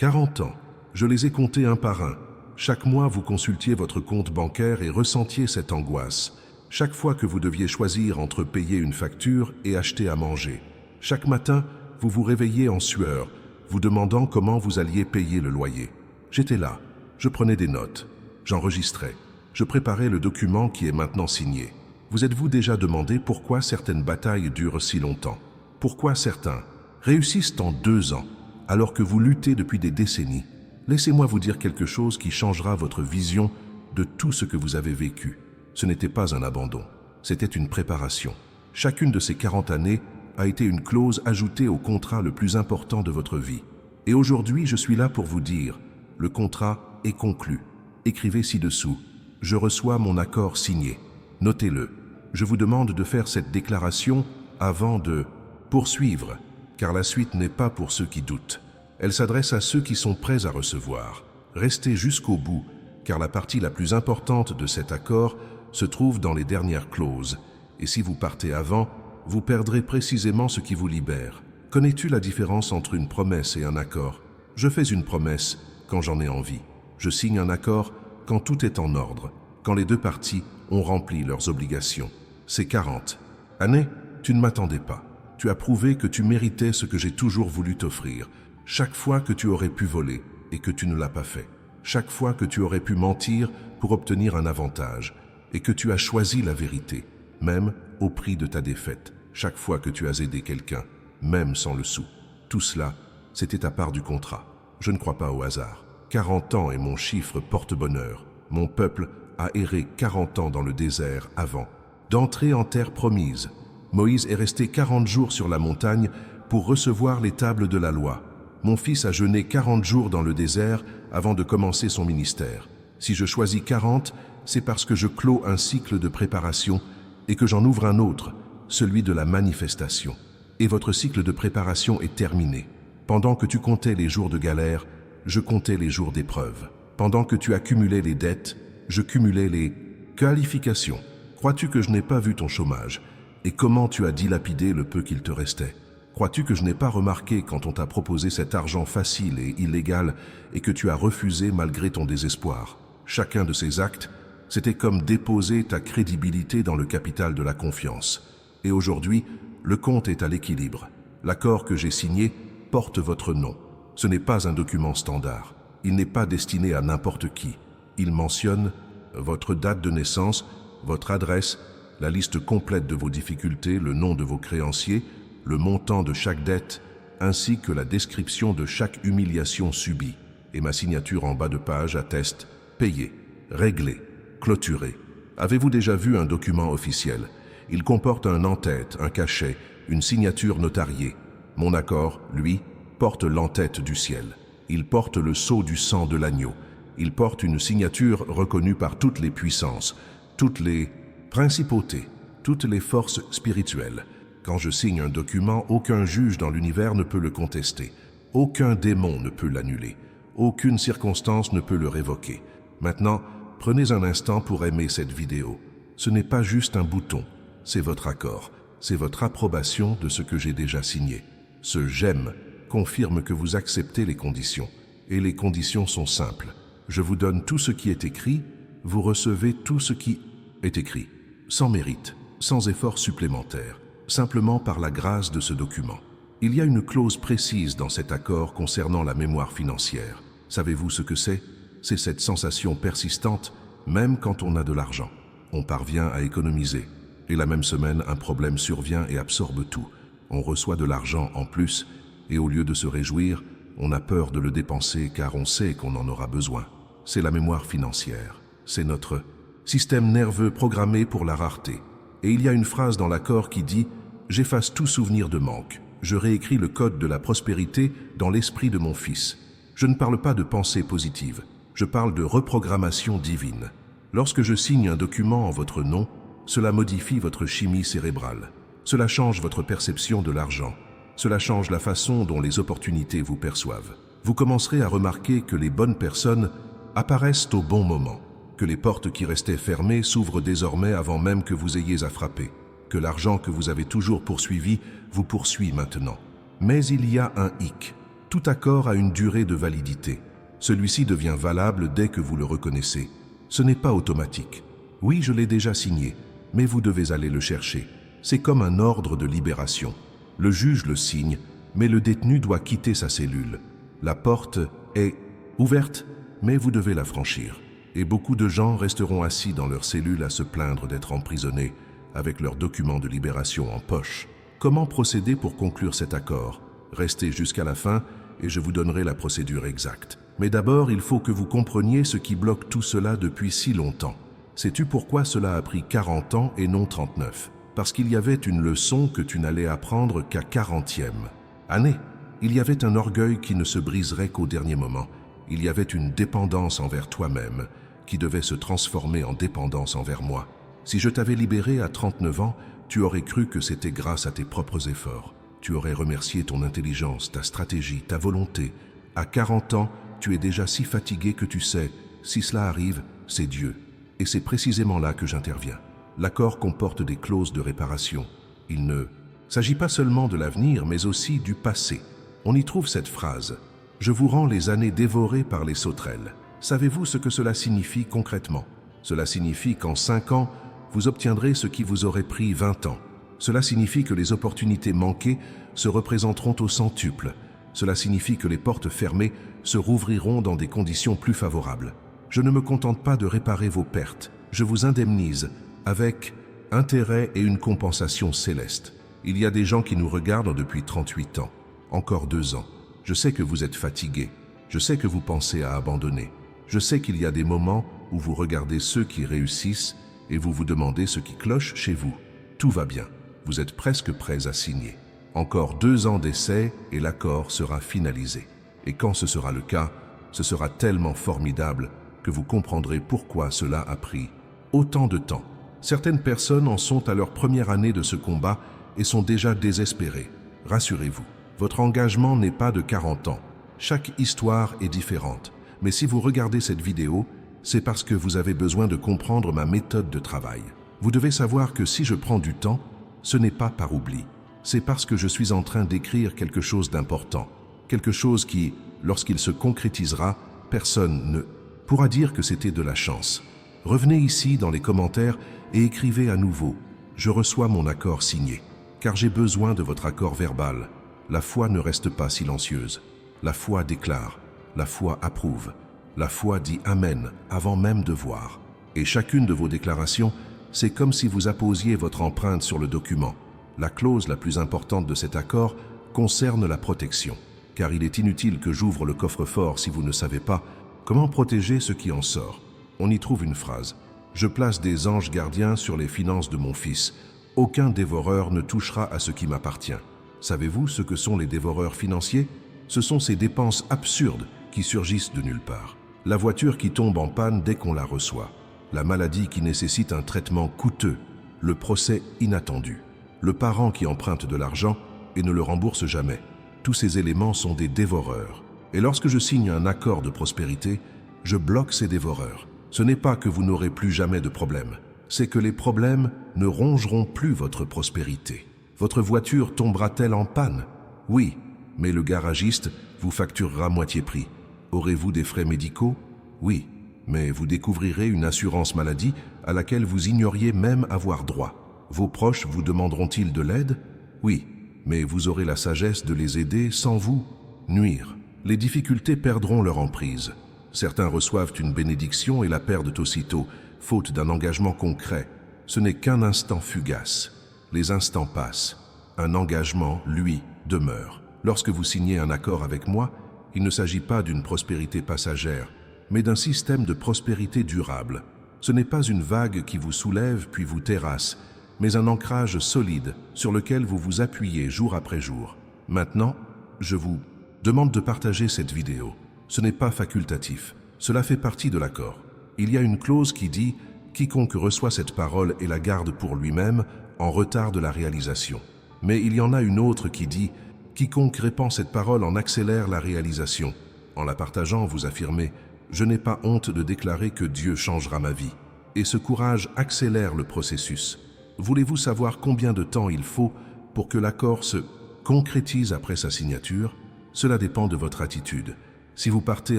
40 ans. Je les ai comptés un par un. Chaque mois, vous consultiez votre compte bancaire et ressentiez cette angoisse. Chaque fois que vous deviez choisir entre payer une facture et acheter à manger. Chaque matin, vous vous réveilliez en sueur, vous demandant comment vous alliez payer le loyer. J'étais là, je prenais des notes, j'enregistrais, je préparais le document qui est maintenant signé. Vous êtes-vous déjà demandé pourquoi certaines batailles durent si longtemps? Pourquoi certains réussissent en 2 ans, alors que vous luttez depuis des décennies? Laissez-moi vous dire quelque chose qui changera votre vision de tout ce que vous avez vécu. Ce n'était pas un abandon, c'était une préparation. Chacune de ces 40 années a été une clause ajoutée au contrat le plus important de votre vie. Et aujourd'hui, je suis là pour vous dire, le contrat est conclu. Écrivez ci-dessous, je reçois mon accord signé. Notez-le. Je vous demande de faire cette déclaration avant de poursuivre, car la suite n'est pas pour ceux qui doutent. Elle s'adresse à ceux qui sont prêts à recevoir. Restez jusqu'au bout, car la partie la plus importante de cet accord se trouve dans les dernières clauses. Et si vous partez avant, vous perdrez précisément ce qui vous libère. Connais-tu la différence entre une promesse et un accord? Je fais une promesse quand j'en ai envie. Je signe un accord quand tout est en ordre, quand les deux parties ont rempli leurs obligations. Ces 40 années, tu ne m'attendais pas. Tu as prouvé que tu méritais ce que j'ai toujours voulu t'offrir. Chaque fois que tu aurais pu voler et que tu ne l'as pas fait. Chaque fois que tu aurais pu mentir pour obtenir un avantage et que tu as choisi la vérité, même au prix de ta défaite. Chaque fois que tu as aidé quelqu'un, même sans le sou. Tout cela, c'était ta part du contrat. Je ne crois pas au hasard. 40 ans est mon chiffre porte-bonheur. Mon peuple a erré 40 ans dans le désert avant d'entrer en terre promise. Moïse est resté 40 jours sur la montagne pour recevoir les tables de la loi. Mon fils a jeûné 40 jours dans le désert avant de commencer son ministère. Si je choisis 40, c'est parce que je clôt un cycle de préparation et que j'en ouvre un autre, celui de la manifestation. Et votre cycle de préparation est terminé. Pendant que tu comptais les jours de galère, je comptais les jours d'épreuve. Pendant que tu accumulais les dettes, je cumulais les qualifications. Crois-tu que je n'ai pas vu ton chômage et comment tu as dilapidé le peu qu'il te restait? Crois-tu que je n'ai pas remarqué quand on t'a proposé cet argent facile et illégal et que tu as refusé malgré ton désespoir? Chacun de ces actes, c'était comme déposer ta crédibilité dans le capital de la confiance. Et aujourd'hui, le compte est à l'équilibre. L'accord que j'ai signé porte votre nom. Ce n'est pas un document standard. Il n'est pas destiné à n'importe qui. Il mentionne votre date de naissance, votre adresse, la liste complète de vos difficultés, le nom de vos créanciers, le montant de chaque dette, ainsi que la description de chaque humiliation subie. Et ma signature en bas de page atteste payé, réglé, clôturé. Avez-vous déjà vu un document officiel? Il comporte un en-tête, un cachet, une signature notariée. Mon accord, lui, porte l'en-tête du ciel. Il porte le sceau du sang de l'agneau. Il porte une signature reconnue par toutes les puissances, toutes les principautés, toutes les forces spirituelles. Quand je signe un document, aucun juge dans l'univers ne peut le contester. Aucun démon ne peut l'annuler. Aucune circonstance ne peut le révoquer. Maintenant, prenez un instant pour aimer cette vidéo. Ce n'est pas juste un bouton, c'est votre accord. C'est votre approbation de ce que j'ai déjà signé. Ce « j'aime » confirme que vous acceptez les conditions. Et les conditions sont simples. Je vous donne tout ce qui est écrit, vous recevez tout ce qui est écrit, sans mérite, sans effort supplémentaire, simplement par la grâce de ce document. Il y a une clause précise dans cet accord concernant la mémoire financière. Savez-vous ce que c'est? C'est cette sensation persistante, même quand on a de l'argent. On parvient à économiser. Et la même semaine, un problème survient et absorbe tout. On reçoit de l'argent en plus, et au lieu de se réjouir, on a peur de le dépenser car on sait qu'on en aura besoin. C'est la mémoire financière. C'est notre système nerveux programmé pour la rareté. Et il y a une phrase dans l'accord qui dit « J'efface tout souvenir de manque. Je réécris le code de la prospérité dans l'esprit de mon fils. » Je ne parle pas de pensée positive. Je parle de reprogrammation divine. Lorsque je signe un document en votre nom, cela modifie votre chimie cérébrale. Cela change votre perception de l'argent. Cela change la façon dont les opportunités vous perçoivent. Vous commencerez à remarquer que les bonnes personnes apparaissent au bon moment, que les portes qui restaient fermées s'ouvrent désormais avant même que vous ayez à frapper, que l'argent que vous avez toujours poursuivi vous poursuit maintenant. Mais il y a un hic. Tout accord a une durée de validité. Celui-ci devient valable dès que vous le reconnaissez. Ce n'est pas automatique. Oui, je l'ai déjà signé, mais vous devez aller le chercher. C'est comme un ordre de libération. Le juge le signe, mais le détenu doit quitter sa cellule. La porte est ouverte, mais vous devez la franchir. Et beaucoup de gens resteront assis dans leur cellule à se plaindre d'être emprisonnés, avec leurs documents de libération en poche. Comment procéder pour conclure cet accord? Restez jusqu'à la fin et je vous donnerai la procédure exacte. Mais d'abord, il faut que vous compreniez ce qui bloque tout cela depuis si longtemps. Sais-tu pourquoi cela a pris 40 ans et non 39? Parce qu'il y avait une leçon que tu n'allais apprendre qu'à 40e année. Il y avait un orgueil qui ne se briserait qu'au dernier moment. Il y avait une dépendance envers toi-même qui devait se transformer en dépendance envers moi. Si je t'avais libéré à 39 ans, tu aurais cru que c'était grâce à tes propres efforts. Tu aurais remercié ton intelligence, ta stratégie, ta volonté. À 40 ans, tu es déjà si fatigué que tu sais, si cela arrive, c'est Dieu. Et c'est précisément là que j'interviens. L'accord comporte des clauses de réparation. Il ne s'agit pas seulement de l'avenir, mais aussi du passé. On y trouve cette phrase « Je vous rends les années dévorées par les sauterelles ». Savez-vous ce que cela signifie concrètement? Cela signifie qu'en 5 ans, vous obtiendrez ce qui vous aurait pris 20 ans. Cela signifie que les opportunités manquées se représenteront au centuple. Cela signifie que les portes fermées se rouvriront dans des conditions plus favorables. Je ne me contente pas de réparer vos pertes, je vous indemnise avec intérêt et une compensation céleste. Il y a des gens qui nous regardent depuis 38 ans, encore 2 ans. Je sais que vous êtes fatigués, je sais que vous pensez à abandonner. Je sais qu'il y a des moments où vous regardez ceux qui réussissent et vous vous demandez ce qui cloche chez vous. Tout va bien, vous êtes presque prêts à signer. Encore 2 ans d'essai et l'accord sera finalisé. Et quand ce sera le cas, ce sera tellement formidable que vous comprendrez pourquoi cela a pris autant de temps. Certaines personnes en sont à leur première année de ce combat et sont déjà désespérées. Rassurez-vous, votre engagement n'est pas de 40 ans. Chaque histoire est différente. Mais si vous regardez cette vidéo, c'est parce que vous avez besoin de comprendre ma méthode de travail. Vous devez savoir que si je prends du temps, ce n'est pas par oubli. C'est parce que je suis en train d'écrire quelque chose d'important. Quelque chose qui, lorsqu'il se concrétisera, personne ne pourra dire que c'était de la chance. Revenez ici dans les commentaires et écrivez à nouveau « Je reçois mon accord signé », car j'ai besoin de votre accord verbal. La foi ne reste pas silencieuse. La foi déclare. La foi approuve. La foi dit Amen avant même de voir. Et chacune de vos déclarations, c'est comme si vous apposiez votre empreinte sur le document. La clause la plus importante de cet accord concerne la protection. Car il est inutile que j'ouvre le coffre-fort si vous ne savez pas comment protéger ce qui en sort. On y trouve une phrase. Je place des anges gardiens sur les finances de mon fils. Aucun dévoreur ne touchera à ce qui m'appartient. Savez-vous ce que sont les dévoreurs financiers? Ce sont ces dépenses absurdes qui surgissent de nulle part. La voiture qui tombe en panne dès qu'on la reçoit. La maladie qui nécessite un traitement coûteux. Le procès inattendu. Le parent qui emprunte de l'argent et ne le rembourse jamais. Tous ces éléments sont des dévoreurs. Et lorsque je signe un accord de prospérité, je bloque ces dévoreurs. Ce n'est pas que vous n'aurez plus jamais de problème. C'est que les problèmes ne rongeront plus votre prospérité. Votre voiture tombera-t-elle en panne? Oui, mais le garagiste vous facturera moitié prix. Aurez-vous des frais médicaux? Oui, mais vous découvrirez une assurance maladie à laquelle vous ignoriez même avoir droit. Vos proches vous demanderont-ils de l'aide? Oui, mais vous aurez la sagesse de les aider sans vous nuire. Les difficultés perdront leur emprise. Certains reçoivent une bénédiction et la perdent aussitôt, faute d'un engagement concret. Ce n'est qu'un instant fugace. Les instants passent. Un engagement, lui, demeure. Lorsque vous signez un accord avec moi, il ne s'agit pas d'une prospérité passagère, mais d'un système de prospérité durable. Ce n'est pas une vague qui vous soulève puis vous terrasse, mais un ancrage solide sur lequel vous vous appuyez jour après jour. Maintenant, je vous demande de partager cette vidéo. Ce n'est pas facultatif, cela fait partie de l'accord. Il y a une clause qui dit « Quiconque reçoit cette parole et la garde pour lui-même en retard de la réalisation ». Mais il y en a une autre qui dit « Quiconque répand cette parole en accélère la réalisation ». En la partageant, vous affirmez « Je n'ai pas honte de déclarer que Dieu changera ma vie ». Et ce courage accélère le processus. Voulez-vous savoir combien de temps il faut pour que l'accord se concrétise après sa signature? Cela dépend de votre attitude. Si vous partez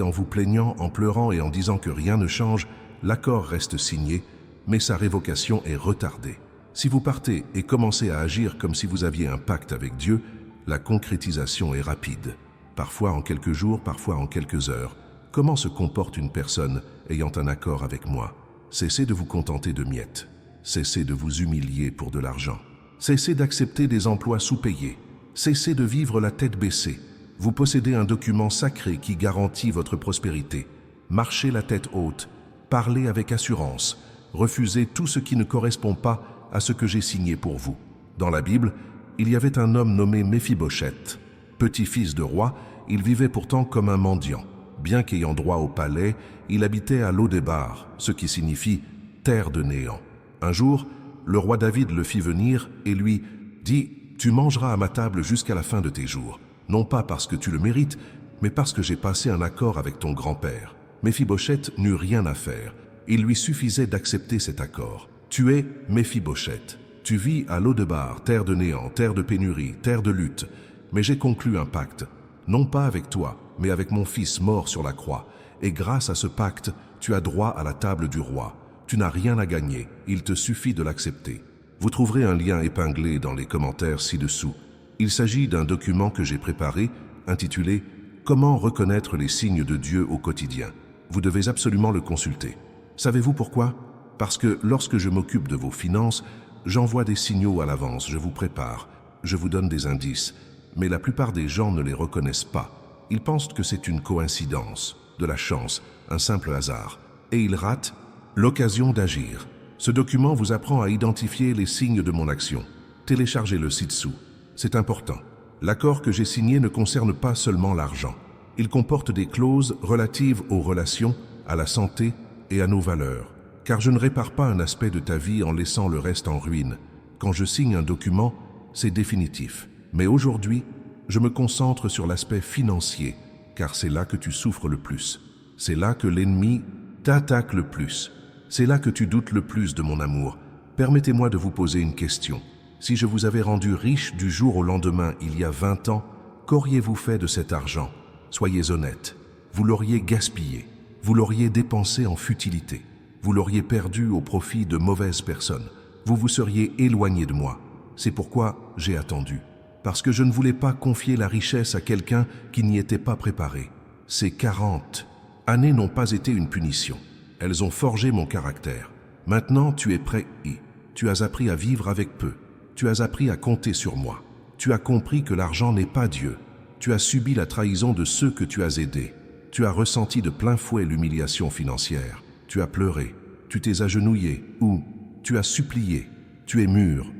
en vous plaignant, en pleurant et en disant que rien ne change, l'accord reste signé, mais sa révocation est retardée. Si vous partez et commencez à agir comme si vous aviez un pacte avec Dieu, la concrétisation est rapide. Parfois en quelques jours, parfois en quelques heures. Comment se comporte une personne ayant un accord avec moi? Cessez de vous contenter de miettes. Cessez de vous humilier pour de l'argent. Cessez d'accepter des emplois sous-payés. Cessez de vivre la tête baissée. Vous possédez un document sacré qui garantit votre prospérité. Marchez la tête haute. Parlez avec assurance. Refusez tout ce qui ne correspond pas à ce que j'ai signé pour vous. Dans la Bible, il y avait un homme nommé Méphibosheth. Petit-fils de roi, il vivait pourtant comme un mendiant. Bien qu'ayant droit au palais, il habitait à Lodébar, ce qui signifie « terre de néant ». Un jour, le roi David le fit venir et lui dit « Tu mangeras à ma table jusqu'à la fin de tes jours, non pas parce que tu le mérites, mais parce que j'ai passé un accord avec ton grand-père. » Méphibosheth n'eut rien à faire. Il lui suffisait d'accepter cet accord. Tu es Méphibosheth. Tu vis à Lodébar, terre de néant, terre de pénurie, terre de lutte. Mais j'ai conclu un pacte, non pas avec toi, mais avec mon fils mort sur la croix. Et grâce à ce pacte, tu as droit à la table du roi. Tu n'as rien à gagner, il te suffit de l'accepter. Vous trouverez un lien épinglé dans les commentaires ci-dessous. Il s'agit d'un document que j'ai préparé, intitulé « Comment reconnaître les signes de Dieu au quotidien ». Vous devez absolument le consulter. Savez-vous pourquoi? Parce que lorsque je m'occupe de vos finances, j'envoie des signaux à l'avance, je vous prépare, je vous donne des indices. Mais la plupart des gens ne les reconnaissent pas. Ils pensent que c'est une coïncidence, de la chance, un simple hasard. Et ils ratent l'occasion d'agir. Ce document vous apprend à identifier les signes de mon action. Téléchargez-le ci-dessous. C'est important. L'accord que j'ai signé ne concerne pas seulement l'argent. Il comporte des clauses relatives aux relations, à la santé et à nos valeurs. Car je ne répare pas un aspect de ta vie en laissant le reste en ruine. Quand je signe un document, c'est définitif. Mais aujourd'hui, je me concentre sur l'aspect financier, car c'est là que tu souffres le plus. C'est là que l'ennemi t'attaque le plus. C'est là que tu doutes le plus de mon amour. Permettez-moi de vous poser une question. Si je vous avais rendu riche du jour au lendemain il y a 20 ans, qu'auriez-vous fait de cet argent? Soyez honnête. Vous l'auriez gaspillé. Vous l'auriez dépensé en futilité. Vous l'auriez perdu au profit de mauvaises personnes. Vous vous seriez éloigné de moi. C'est pourquoi j'ai attendu. Parce que je ne voulais pas confier la richesse à quelqu'un qui n'y était pas préparé. Ces 40 années n'ont pas été une punition. Elles ont forgé mon caractère. Maintenant, tu es prêt et tu as appris à vivre avec peu. Tu as appris à compter sur moi. Tu as compris que l'argent n'est pas Dieu. Tu as subi la trahison de ceux que tu as aidés. Tu as ressenti de plein fouet l'humiliation financière. Tu as pleuré. Tu t'es agenouillé ou tu as supplié. Tu es mûr,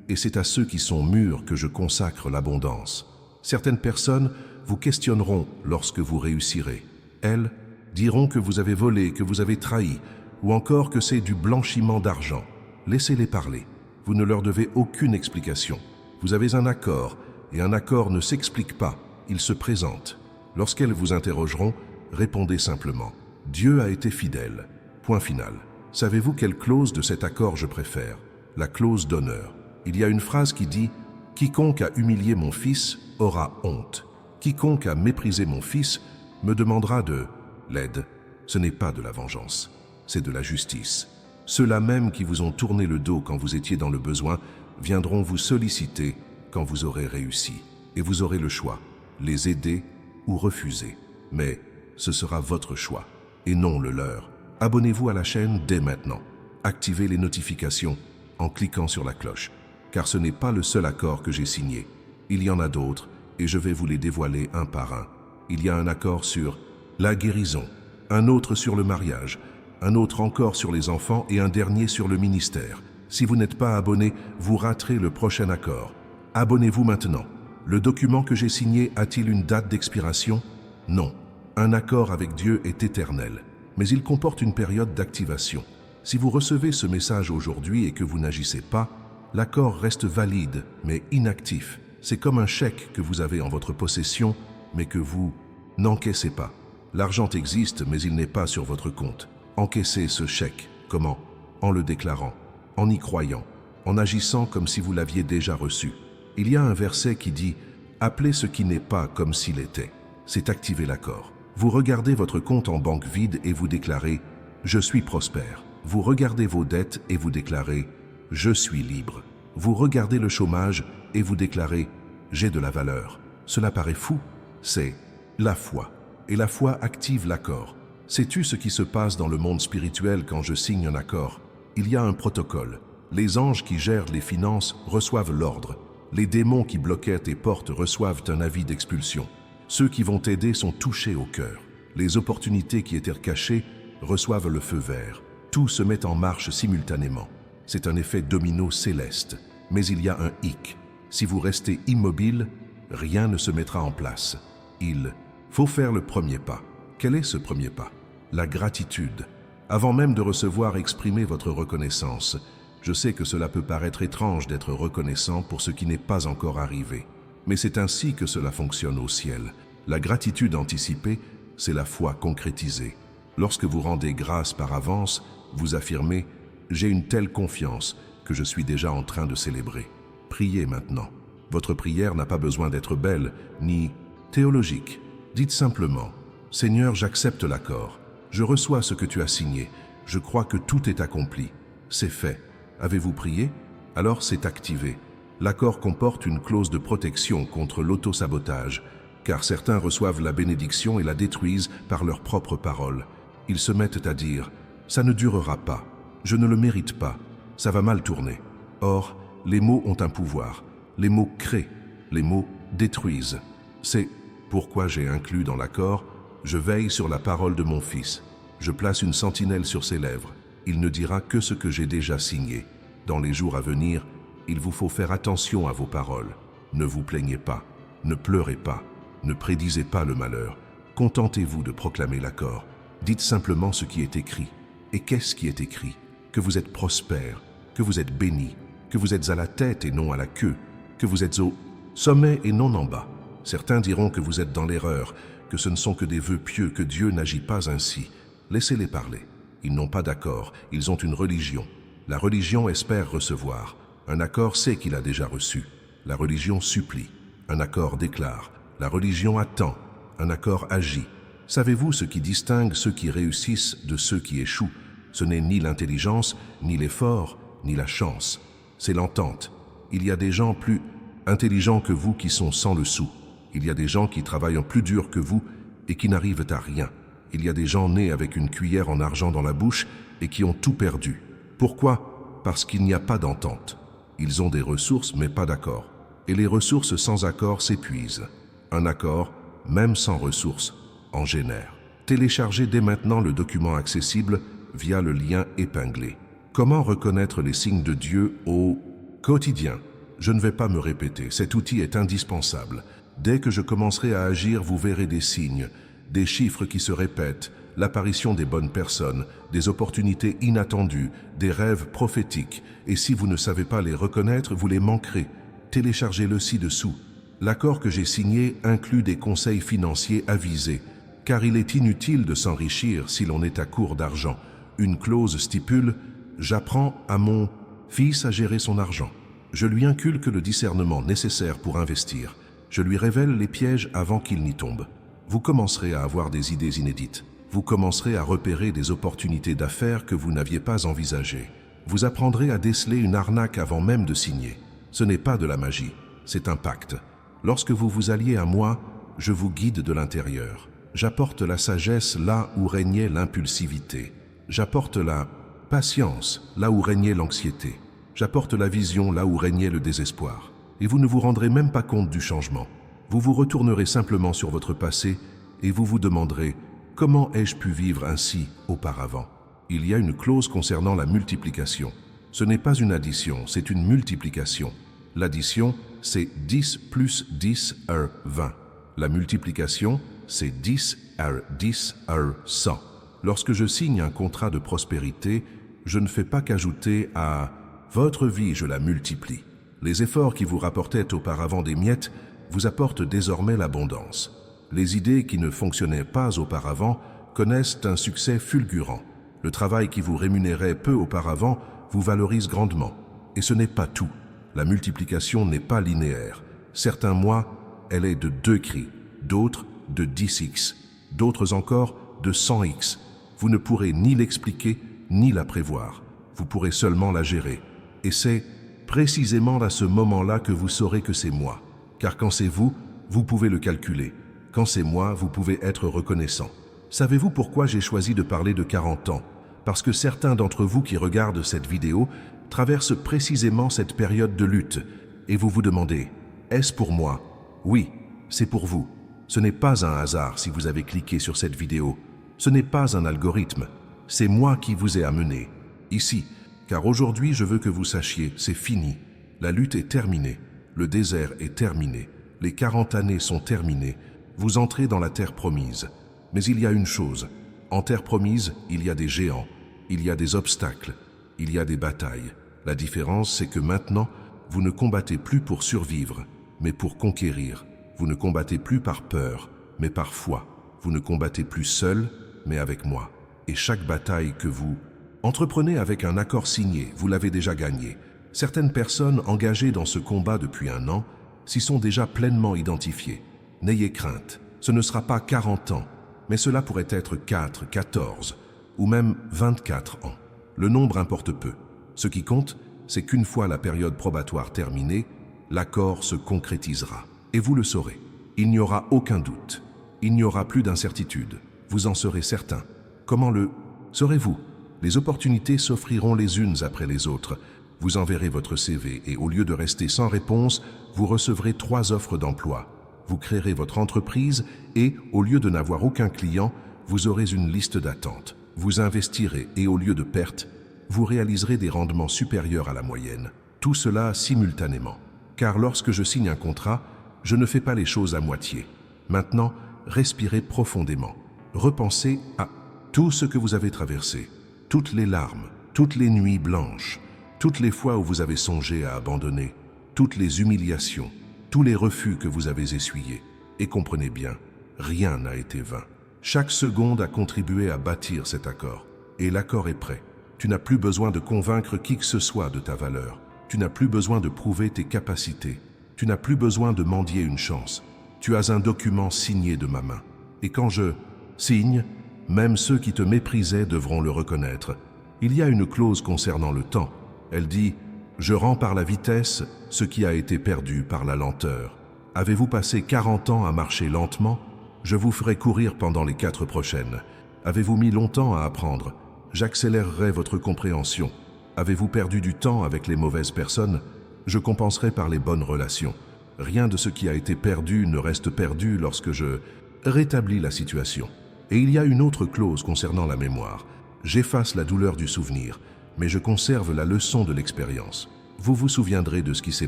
et c'est à ceux qui sont mûrs que je consacre l'abondance. Certaines personnes vous questionneront lorsque vous réussirez. Elles diront que vous avez volé, que vous avez trahi, ou encore que c'est du blanchiment d'argent. Laissez-les parler. Vous ne leur devez aucune explication. Vous avez un accord, et un accord ne s'explique pas, il se présente. Lorsqu'elles vous interrogeront, répondez simplement « Dieu a été fidèle ». Point final. Savez-vous quelle clause de cet accord je préfère? La clause d'honneur. Il y a une phrase qui dit « Quiconque a humilié mon fils aura honte. Quiconque a méprisé mon fils me demandera de l'aide. » Ce n'est pas de la vengeance, c'est de la justice. Ceux-là même qui vous ont tourné le dos quand vous étiez dans le besoin viendront vous solliciter quand vous aurez réussi. Et vous aurez le choix, les aider ou refuser. Mais ce sera votre choix, et non le leur. Abonnez-vous à la chaîne dès maintenant. Activez les notifications en cliquant sur la cloche. Car ce n'est pas le seul accord que j'ai signé. Il y en a d'autres, et je vais vous les dévoiler un par un. Il y a un accord sur la guérison, un autre sur le mariage, un autre encore sur les enfants et un dernier sur le ministère. Si vous n'êtes pas abonné, vous raterez le prochain accord. Abonnez-vous maintenant. Le document que j'ai signé a-t-il une date d'expiration? Non. Un accord avec Dieu est éternel, mais il comporte une période d'activation. Si vous recevez ce message aujourd'hui et que vous n'agissez pas, l'accord reste valide, mais inactif. C'est comme un chèque que vous avez en votre possession, mais que vous n'encaissez pas. L'argent existe, mais il n'est pas sur votre compte. Encaissez ce chèque. Comment? En le déclarant, en y croyant, en agissant comme si vous l'aviez déjà reçu. Il y a un verset qui dit « Appeler ce qui n'est pas comme s'il était. C'est activer l'accord. Vous regardez votre compte en banque vide et vous déclarez « Je suis prospère ». Vous regardez vos dettes et vous déclarez « Je suis libre ». Vous regardez le chômage et vous déclarez « J'ai de la valeur ». Cela paraît fou, c'est la foi. Et la foi active l'accord. Sais-tu ce qui se passe dans le monde spirituel quand je signe un accord? Il y a un protocole. Les anges qui gèrent les finances reçoivent l'ordre. Les démons qui bloquaient tes portes reçoivent un avis d'expulsion. Ceux qui vont t'aider sont touchés au cœur. Les opportunités qui étaient cachées reçoivent le feu vert. Tout se met en marche simultanément. C'est un effet domino céleste. Mais il y a un hic. Si vous restez immobile, rien ne se mettra en place. Il faut faire le premier pas. Quel est ce premier pas? La gratitude. Avant même de recevoir, exprimez votre reconnaissance. Je sais que cela peut paraître étrange d'être reconnaissant pour ce qui n'est pas encore arrivé. Mais c'est ainsi que cela fonctionne au ciel. La gratitude anticipée, c'est la foi concrétisée. Lorsque vous rendez grâce par avance, vous affirmez « J'ai une telle confiance que je suis déjà en train de célébrer ». Priez maintenant. Votre prière n'a pas besoin d'être belle ni théologique. Dites simplement « Seigneur, j'accepte l'accord. Je reçois ce que tu as signé. Je crois que tout est accompli. C'est fait. Avez-vous prié? Alors c'est activé. L'accord comporte une clause de protection contre l'auto-sabotage, car certains reçoivent la bénédiction et la détruisent par leurs propres paroles. Ils se mettent à dire « ça ne durera pas, je ne le mérite pas, ça va mal tourner ». Or, les mots ont un pouvoir. Les mots créent, les mots détruisent. C'est pourquoi j'ai inclus dans l'accord « je veille sur la parole de mon fils. Je place une sentinelle sur ses lèvres. Il ne dira que ce que j'ai déjà signé. Dans les jours à venir, il vous faut faire attention à vos paroles. Ne vous plaignez pas, ne pleurez pas, ne prédisez pas le malheur. Contentez-vous de proclamer l'accord. Dites simplement ce qui est écrit. Et qu'est-ce qui est écrit? Que vous êtes prospère, que vous êtes béni, que vous êtes à la tête et non à la queue, que vous êtes au sommet et non en bas. Certains diront que vous êtes dans l'erreur, que ce ne sont que des vœux pieux, que Dieu n'agit pas ainsi. Laissez-les parler. Ils n'ont pas d'accord, ils ont une religion. La religion espère recevoir. Un accord sait qu'il a déjà reçu. La religion supplie. Un accord déclare. La religion attend. Un accord agit. Savez-vous ce qui distingue ceux qui réussissent de ceux qui échouent? Ce n'est ni l'intelligence, ni l'effort, ni la chance. C'est l'entente. Il y a des gens plus intelligents que vous qui sont sans le sou. Il y a des gens qui travaillent plus dur que vous et qui n'arrivent à rien. Il y a des gens nés avec une cuillère en argent dans la bouche et qui ont tout perdu. Pourquoi? Parce qu'il n'y a pas d'entente. Ils ont des ressources mais pas d'accord. Et les ressources sans accord s'épuisent. Un accord, même sans ressources, en génère. Téléchargez dès maintenant le document accessible via le lien épinglé. Comment reconnaître les signes de Dieu au quotidien? Je ne vais pas me répéter, cet outil est indispensable. Dès que je commencerai à agir, vous verrez des signes, des chiffres qui se répètent, l'apparition des bonnes personnes, des opportunités inattendues, des rêves prophétiques. Et si vous ne savez pas les reconnaître, vous les manquerez. Téléchargez-le ci-dessous. L'accord que j'ai signé inclut des conseils financiers avisés, car il est inutile de s'enrichir si l'on est à court d'argent. Une clause stipule « J'apprends à mon fils à gérer son argent. Je lui inculque le discernement nécessaire pour investir. Je lui révèle les pièges avant qu'il n'y tombe. » Vous commencerez à avoir des idées inédites. Vous commencerez à repérer des opportunités d'affaires que vous n'aviez pas envisagées. Vous apprendrez à déceler une arnaque avant même de signer. Ce n'est pas de la magie, c'est un pacte. Lorsque vous vous alliez à moi, je vous guide de l'intérieur. J'apporte la sagesse là où régnait l'impulsivité. J'apporte la patience là où régnait l'anxiété. J'apporte la vision là où régnait le désespoir. Et vous ne vous rendrez même pas compte du changement. Vous vous retournerez simplement sur votre passé et vous vous demanderez « Comment ai-je pu vivre ainsi auparavant ?» Il y a une clause concernant la multiplication. Ce n'est pas une addition, c'est une multiplication. L'addition, c'est 10 plus 10 = 20. La multiplication, c'est 10 = 10 = 100. Lorsque je signe un contrat de prospérité, je ne fais pas qu'ajouter à « votre vie, je la multiplie ». Les efforts qui vous rapportaient auparavant des miettes vous apportent désormais l'abondance. Les idées qui ne fonctionnaient pas auparavant connaissent un succès fulgurant. Le travail qui vous rémunérait peu auparavant vous valorise grandement. Et ce n'est pas tout. La multiplication n'est pas linéaire. Certains mois, elle est de 2 cris, d'autres de 10x, d'autres encore de 100x. Vous ne pourrez ni l'expliquer, ni la prévoir. Vous pourrez seulement la gérer. Et c'est précisément à ce moment-là que vous saurez que c'est moi. Car quand c'est vous, vous pouvez le calculer. Quand c'est moi, vous pouvez être reconnaissant. Savez-vous pourquoi j'ai choisi de parler de 40 ans? Parce que certains d'entre vous qui regardent cette vidéo traversent précisément cette période de lutte. Et vous vous demandez, est-ce pour moi? Oui, c'est pour vous. Ce n'est pas un hasard si vous avez cliqué sur cette vidéo. Ce n'est pas un algorithme. C'est moi qui vous ai amené ici. Car aujourd'hui, je veux que vous sachiez, c'est fini. La lutte est terminée. Le désert est terminé. Les 40 années sont terminées. Vous entrez dans la terre promise. Mais il y a une chose. En terre promise, il y a des géants. Il y a des obstacles. Il y a des batailles. La différence, c'est que maintenant, vous ne combattez plus pour survivre, mais pour conquérir. Vous ne combattez plus par peur, mais par foi. Vous ne combattez plus seul, mais avec moi. Et chaque bataille que vous entreprenez avec un accord signé, vous l'avez déjà gagné. Certaines personnes engagées dans ce combat depuis 1 an s'y sont déjà pleinement identifiées. N'ayez crainte, ce ne sera pas 40 ans, mais cela pourrait être 4, 14 ou même 24 ans. Le nombre importe peu. Ce qui compte, c'est qu'une fois la période probatoire terminée, l'accord se concrétisera. Et vous le saurez. Il n'y aura aucun doute. Il n'y aura plus d'incertitude. Vous en serez certain. Comment le saurez-vous? Les opportunités s'offriront les unes après les autres. Vous enverrez votre CV et au lieu de rester sans réponse, vous recevrez 3 offres d'emploi. Vous créerez votre entreprise et, au lieu de n'avoir aucun client, vous aurez une liste d'attente. Vous investirez et, au lieu de pertes, vous réaliserez des rendements supérieurs à la moyenne. Tout cela simultanément. Car lorsque je signe un contrat, je ne fais pas les choses à moitié. Maintenant, respirez profondément. Repensez à tout ce que vous avez traversé. Toutes les larmes, toutes les nuits blanches, toutes les fois où vous avez songé à abandonner, toutes les humiliations, tous les refus que vous avez essuyés. Et comprenez bien, rien n'a été vain. Chaque seconde a contribué à bâtir cet accord. Et l'accord est prêt. Tu n'as plus besoin de convaincre qui que ce soit de ta valeur. Tu n'as plus besoin de prouver tes capacités. Tu n'as plus besoin de mendier une chance. Tu as un document signé de ma main. Et quand je signe, même ceux qui te méprisaient devront le reconnaître. Il y a une clause concernant le temps. Elle dit « Je rends par la vitesse ce qui a été perdu par la lenteur. Avez-vous passé 40 ans à marcher lentement? Je vous ferai courir pendant les 4 prochaines. Avez-vous mis longtemps à apprendre? J'accélérerai votre compréhension. Avez-vous perdu du temps avec les mauvaises personnes? Je compenserai par les bonnes relations. Rien de ce qui a été perdu ne reste perdu lorsque je rétablis la situation. Et il y a une autre clause concernant la mémoire. J'efface la douleur du souvenir, mais je conserve la leçon de l'expérience. Vous vous souviendrez de ce qui s'est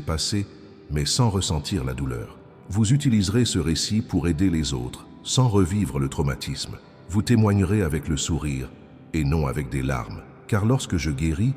passé, mais sans ressentir la douleur. Vous utiliserez ce récit pour aider les autres, sans revivre le traumatisme. Vous témoignerez avec le sourire, et non avec des larmes. Car lorsque je guéris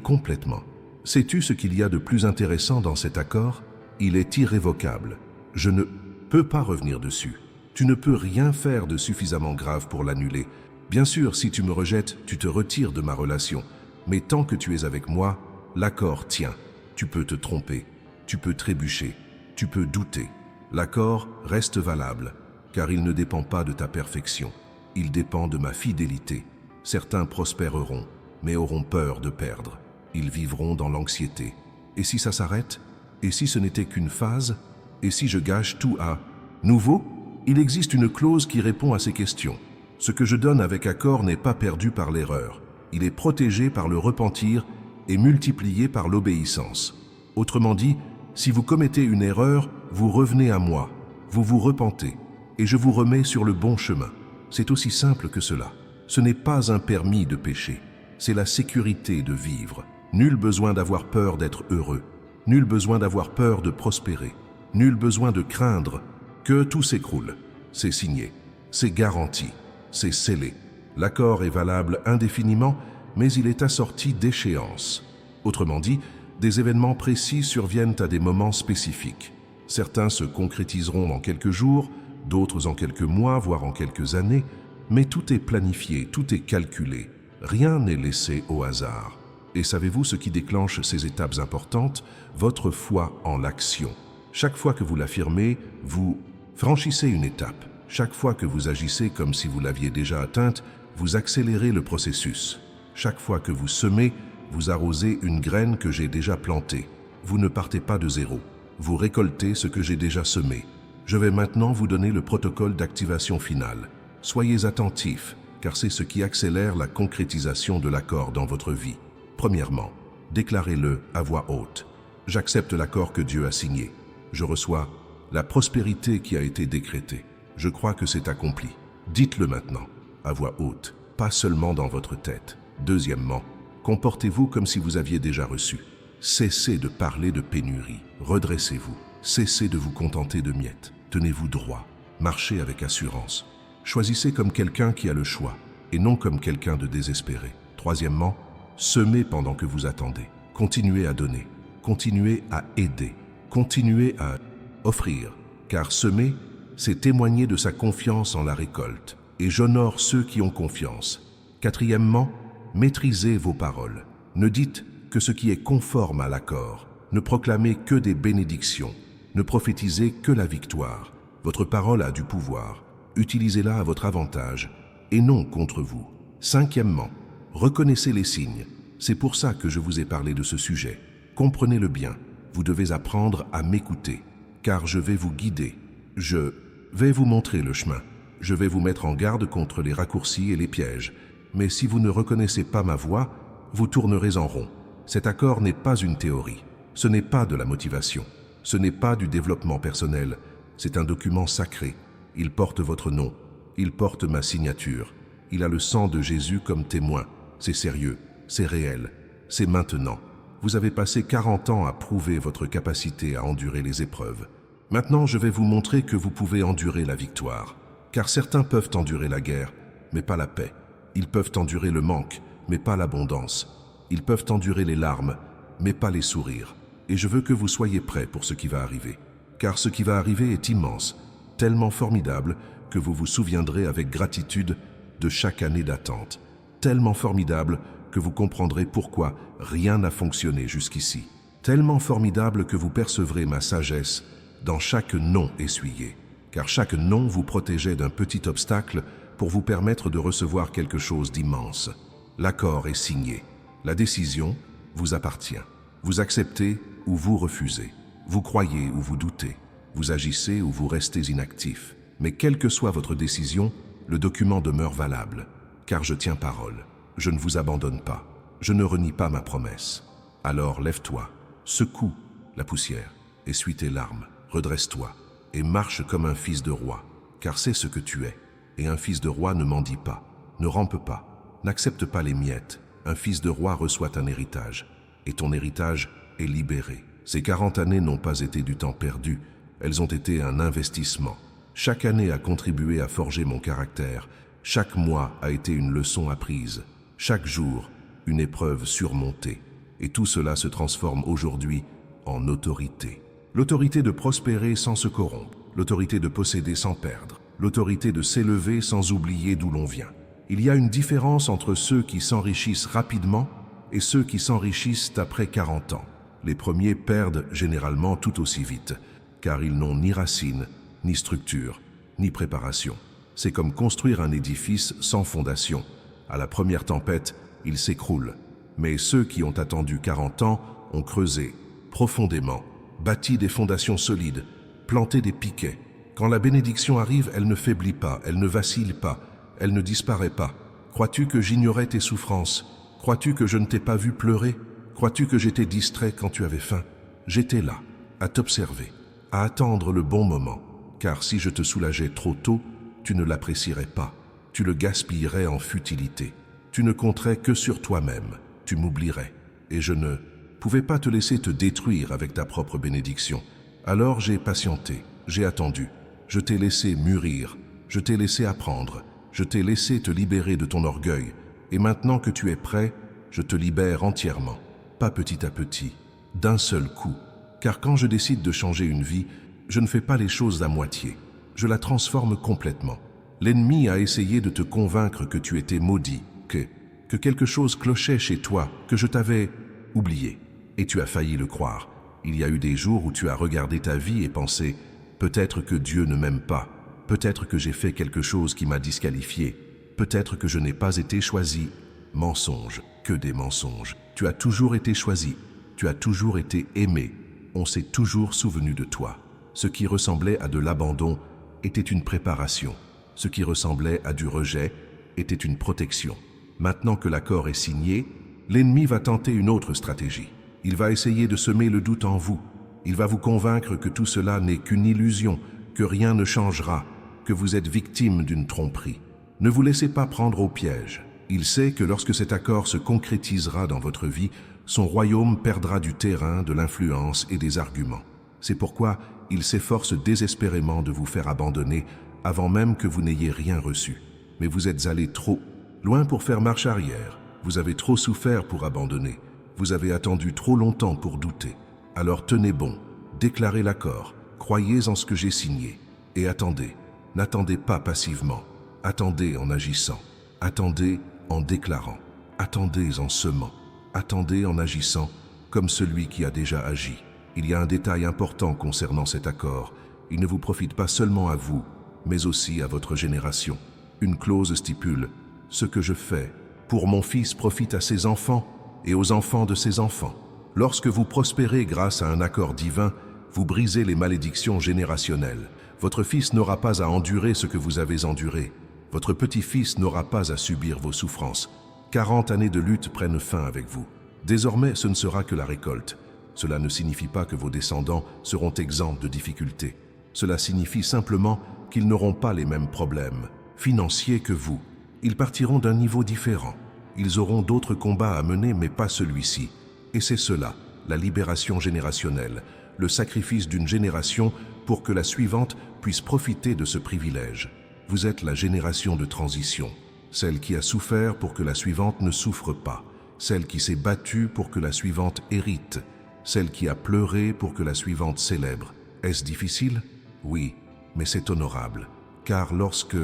complètement. Sais-tu ce qu'il y a de plus intéressant dans cet accord? Il est irrévocable. Je ne peux pas revenir dessus. Tu ne peux rien faire de suffisamment grave pour l'annuler. Bien sûr, si tu me rejettes, tu te retires de ma relation. Mais tant que tu es avec moi, l'accord tient. Tu peux te tromper, tu peux trébucher, tu peux douter. L'accord reste valable, car il ne dépend pas de ta perfection. Il dépend de ma fidélité. Certains prospéreront, mais auront peur de perdre. Ils vivront dans l'anxiété. Et si ça s'arrête? Et si ce n'était qu'une phase? Et si je gâche tout à nouveau? Il existe une clause qui répond à ces questions. Ce que je donne avec accord n'est pas perdu par l'erreur. Il est protégé par le repentir et multiplié par l'obéissance. Autrement dit, si vous commettez une erreur, vous revenez à moi, vous vous repentez, et je vous remets sur le bon chemin. C'est aussi simple que cela. Ce n'est pas un permis de pécher, c'est la sécurité de vivre. Nul besoin d'avoir peur d'être heureux, nul besoin d'avoir peur de prospérer, nul besoin de craindre que tout s'écroule. C'est signé, c'est garanti, c'est scellé. L'accord est valable indéfiniment, mais il est assorti d'échéances. Autrement dit, des événements précis surviennent à des moments spécifiques. Certains se concrétiseront en quelques jours, d'autres en quelques mois, voire en quelques années, mais tout est planifié, tout est calculé. Rien n'est laissé au hasard. Et savez-vous ce qui déclenche ces étapes importantes? Votre foi en l'action. Chaque fois que vous l'affirmez, vous franchissez une étape. Chaque fois que vous agissez comme si vous l'aviez déjà atteinte, vous accélérez le processus. Chaque fois que vous semez, vous arrosez une graine que j'ai déjà plantée. Vous ne partez pas de zéro. Vous récoltez ce que j'ai déjà semé. Je vais maintenant vous donner le protocole d'activation finale. Soyez attentifs, car c'est ce qui accélère la concrétisation de l'accord dans votre vie. Premièrement, déclarez-le à voix haute. J'accepte l'accord que Dieu a signé. Je reçois la prospérité qui a été décrétée. Je crois que c'est accompli. Dites-le maintenant, à voix haute, pas seulement dans votre tête. Deuxièmement, comportez-vous comme si vous aviez déjà reçu. Cessez de parler de pénurie. Redressez-vous. Cessez de vous contenter de miettes. Tenez-vous droit. Marchez avec assurance. Choisissez comme quelqu'un qui a le choix et non comme quelqu'un de désespéré. Troisièmement, semez pendant que vous attendez. Continuez à donner. Continuez à aider. Continuez à offrir. Car semer, c'est témoigner de sa confiance en la récolte. Et j'honore ceux qui ont confiance. Quatrièmement, maîtrisez vos paroles. Ne dites que ce qui est conforme à l'accord. Ne proclamez que des bénédictions. Ne prophétisez que la victoire. Votre parole a du pouvoir. Utilisez-la à votre avantage et non contre vous. Cinquièmement, reconnaissez les signes. C'est pour ça que je vous ai parlé de ce sujet. Comprenez-le bien. Vous devez apprendre à m'écouter, car je vais vous guider. Je vais vous montrer le chemin. Je vais vous mettre en garde contre les raccourcis et les pièges. Mais si vous ne reconnaissez pas ma voix, vous tournerez en rond. Cet accord n'est pas une théorie. Ce n'est pas de la motivation. Ce n'est pas du développement personnel. C'est un document sacré. Il porte votre nom. Il porte ma signature. Il a le sang de Jésus comme témoin. C'est sérieux. C'est réel. C'est maintenant. Vous avez passé 40 ans à prouver votre capacité à endurer les épreuves. Maintenant, je vais vous montrer que vous pouvez endurer la victoire. Car certains peuvent endurer la guerre, mais pas la paix. Ils peuvent endurer le manque, mais pas l'abondance. Ils peuvent endurer les larmes, mais pas les sourires. Et je veux que vous soyez prêts pour ce qui va arriver. Car ce qui va arriver est immense, tellement formidable que vous vous souviendrez avec gratitude de chaque année d'attente. Tellement formidable que vous comprendrez pourquoi rien n'a fonctionné jusqu'ici. Tellement formidable que vous percevrez ma sagesse dans chaque non essuyé. Car chaque non vous protégeait d'un petit obstacle pour vous permettre de recevoir quelque chose d'immense. L'accord est signé. La décision vous appartient. Vous acceptez ou vous refusez. Vous croyez ou vous doutez. Vous agissez ou vous restez inactif. Mais quelle que soit votre décision, le document demeure valable. Car je tiens parole. Je ne vous abandonne pas. Je ne renie pas ma promesse. Alors lève-toi, secoue la poussière, essuie tes larmes, redresse-toi et marche comme un fils de roi. Car c'est ce que tu es. Et un fils de roi ne mendie pas, ne rampe pas, n'accepte pas les miettes. Un fils de roi reçoit un héritage. Et ton héritage est libéré. Ces 40 années n'ont pas été du temps perdu, elles ont été un investissement. Chaque année a contribué à forger mon caractère. Chaque mois a été une leçon apprise. Chaque jour, une épreuve surmontée. Et tout cela se transforme aujourd'hui en autorité. L'autorité de prospérer sans se corrompre. L'autorité de posséder sans perdre. L'autorité de s'élever sans oublier d'où l'on vient. Il y a une différence entre ceux qui s'enrichissent rapidement et ceux qui s'enrichissent après 40 ans. Les premiers perdent généralement tout aussi vite, car ils n'ont ni racines, ni structure, ni préparation. C'est comme construire un édifice sans fondation. À la première tempête, il s'écroule. Mais ceux qui ont attendu 40 ans ont creusé profondément, bâti des fondations solides, planté des piquets. Quand la bénédiction arrive, elle ne faiblit pas, elle ne vacille pas, elle ne disparaît pas. Crois-tu que j'ignorais tes souffrances? Crois-tu que je ne t'ai pas vu pleurer? Crois-tu que j'étais distrait quand tu avais faim? J'étais là, à t'observer, à attendre le bon moment. Car si je te soulageais trop tôt, tu ne l'apprécierais pas. Tu le gaspillerais en futilité. Tu ne compterais que sur toi-même. Tu m'oublierais. Et je ne pouvais pas te laisser te détruire avec ta propre bénédiction. Alors j'ai patienté, j'ai attendu. Je t'ai laissé mûrir. Je t'ai laissé apprendre. Je t'ai laissé te libérer de ton orgueil. Et maintenant que tu es prêt, je te libère entièrement. Pas petit à petit, d'un seul coup. Car quand je décide de changer une vie, je ne fais pas les choses à moitié. Je la transforme complètement. L'ennemi a essayé de te convaincre que tu étais maudit, que quelque chose clochait chez toi, que je t'avais oublié. Et tu as failli le croire. Il y a eu des jours où tu as regardé ta vie et pensé « Peut-être que Dieu ne m'aime pas, peut-être que j'ai fait quelque chose qui m'a disqualifié, peut-être que je n'ai pas été choisi. » Mensonge, que des mensonges. Tu as toujours été choisi, tu as toujours été aimé, on s'est toujours souvenu de toi. Ce qui ressemblait à de l'abandon était une préparation. Ce qui ressemblait à du rejet était une protection. Maintenant que l'accord est signé, l'ennemi va tenter une autre stratégie. Il va essayer de semer le doute en vous. Il va vous convaincre que tout cela n'est qu'une illusion, que rien ne changera, que vous êtes victime d'une tromperie. Ne vous laissez pas prendre au piège. Il sait que lorsque cet accord se concrétisera dans votre vie, son royaume perdra du terrain, de l'influence et des arguments. C'est pourquoi il s'efforce désespérément de vous faire abandonner avant même que vous n'ayez rien reçu. Mais vous êtes allé trop loin pour faire marche arrière. Vous avez trop souffert pour abandonner. Vous avez attendu trop longtemps pour douter. Alors tenez bon, déclarez l'accord, croyez en ce que j'ai signé et attendez. N'attendez pas passivement, attendez en agissant, attendez en déclarant, attendez en semant, attendez en agissant comme celui qui a déjà agi. Il y a un détail important concernant cet accord. Il ne vous profite pas seulement à vous, mais aussi à votre génération. Une clause stipule « Ce que je fais pour mon fils profite à ses enfants et aux enfants de ses enfants ». Lorsque vous prospérez grâce à un accord divin, vous brisez les malédictions générationnelles. Votre fils n'aura pas à endurer ce que vous avez enduré. Votre petit-fils n'aura pas à subir vos souffrances. 40 années de lutte prennent fin avec vous. Désormais, ce ne sera que la récolte. Cela ne signifie pas que vos descendants seront exempts de difficultés. Cela signifie simplement qu'ils n'auront pas les mêmes problèmes financiers que vous. Ils partiront d'un niveau différent. Ils auront d'autres combats à mener, mais pas celui-ci. Et c'est cela, la libération générationnelle, le sacrifice d'une génération pour que la suivante puisse profiter de ce privilège. Vous êtes la génération de transition, celle qui a souffert pour que la suivante ne souffre pas, celle qui s'est battue pour que la suivante hérite, celle qui a pleuré pour que la suivante célèbre. Est-ce difficile? Oui, mais c'est honorable, car lorsque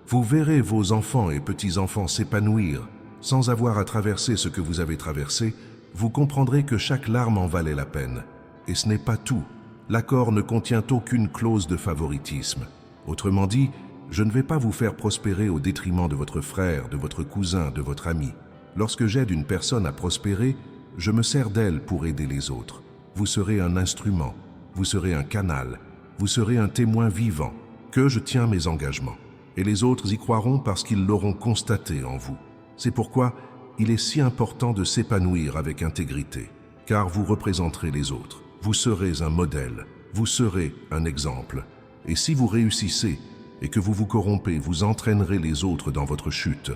vous verrez vos enfants et petits-enfants s'épanouir sans avoir à traverser ce que vous avez traversé, vous comprendrez que chaque larme en valait la peine. Et ce n'est pas tout. L'accord ne contient aucune clause de favoritisme. Autrement dit, je ne vais pas vous faire prospérer au détriment de votre frère, de votre cousin, de votre ami. Lorsque j'aide une personne à prospérer, je me sers d'elle pour aider les autres. Vous serez un instrument, vous serez un canal, vous serez un témoin vivant, que je tiens mes engagements. Et les autres y croiront parce qu'ils l'auront constaté en vous. C'est pourquoi il est si important de s'épanouir avec intégrité, car vous représenterez les autres. Vous serez un modèle, vous serez un exemple. Et si vous réussissez et que vous vous corrompez, vous entraînerez les autres dans votre chute.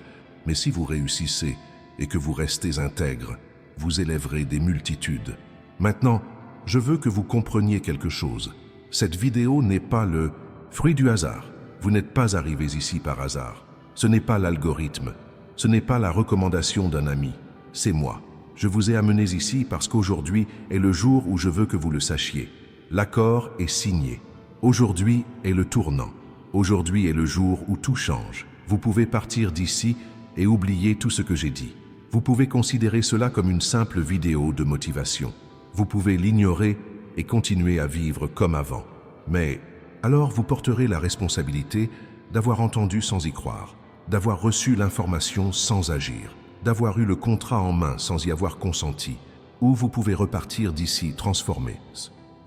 Mais si vous réussissez et que vous restez intègre, vous élèverez des multitudes. Maintenant, je veux que vous compreniez quelque chose. Cette vidéo n'est pas le fruit du hasard. Vous n'êtes pas arrivés ici par hasard. Ce n'est pas l'algorithme. Ce n'est pas la recommandation d'un ami. C'est moi. Je vous ai amenés ici parce qu'aujourd'hui est le jour où je veux que vous le sachiez. L'accord est signé. Aujourd'hui est le tournant. Aujourd'hui est le jour où tout change. Vous pouvez partir d'ici et oublier tout ce que j'ai dit. Vous pouvez considérer cela comme une simple vidéo de motivation. Vous pouvez l'ignorer et continuer à vivre comme avant. Mais alors vous porterez la responsabilité d'avoir entendu sans y croire, d'avoir reçu l'information sans agir, d'avoir eu le contrat en main sans y avoir consenti, ou vous pouvez repartir d'ici transformé.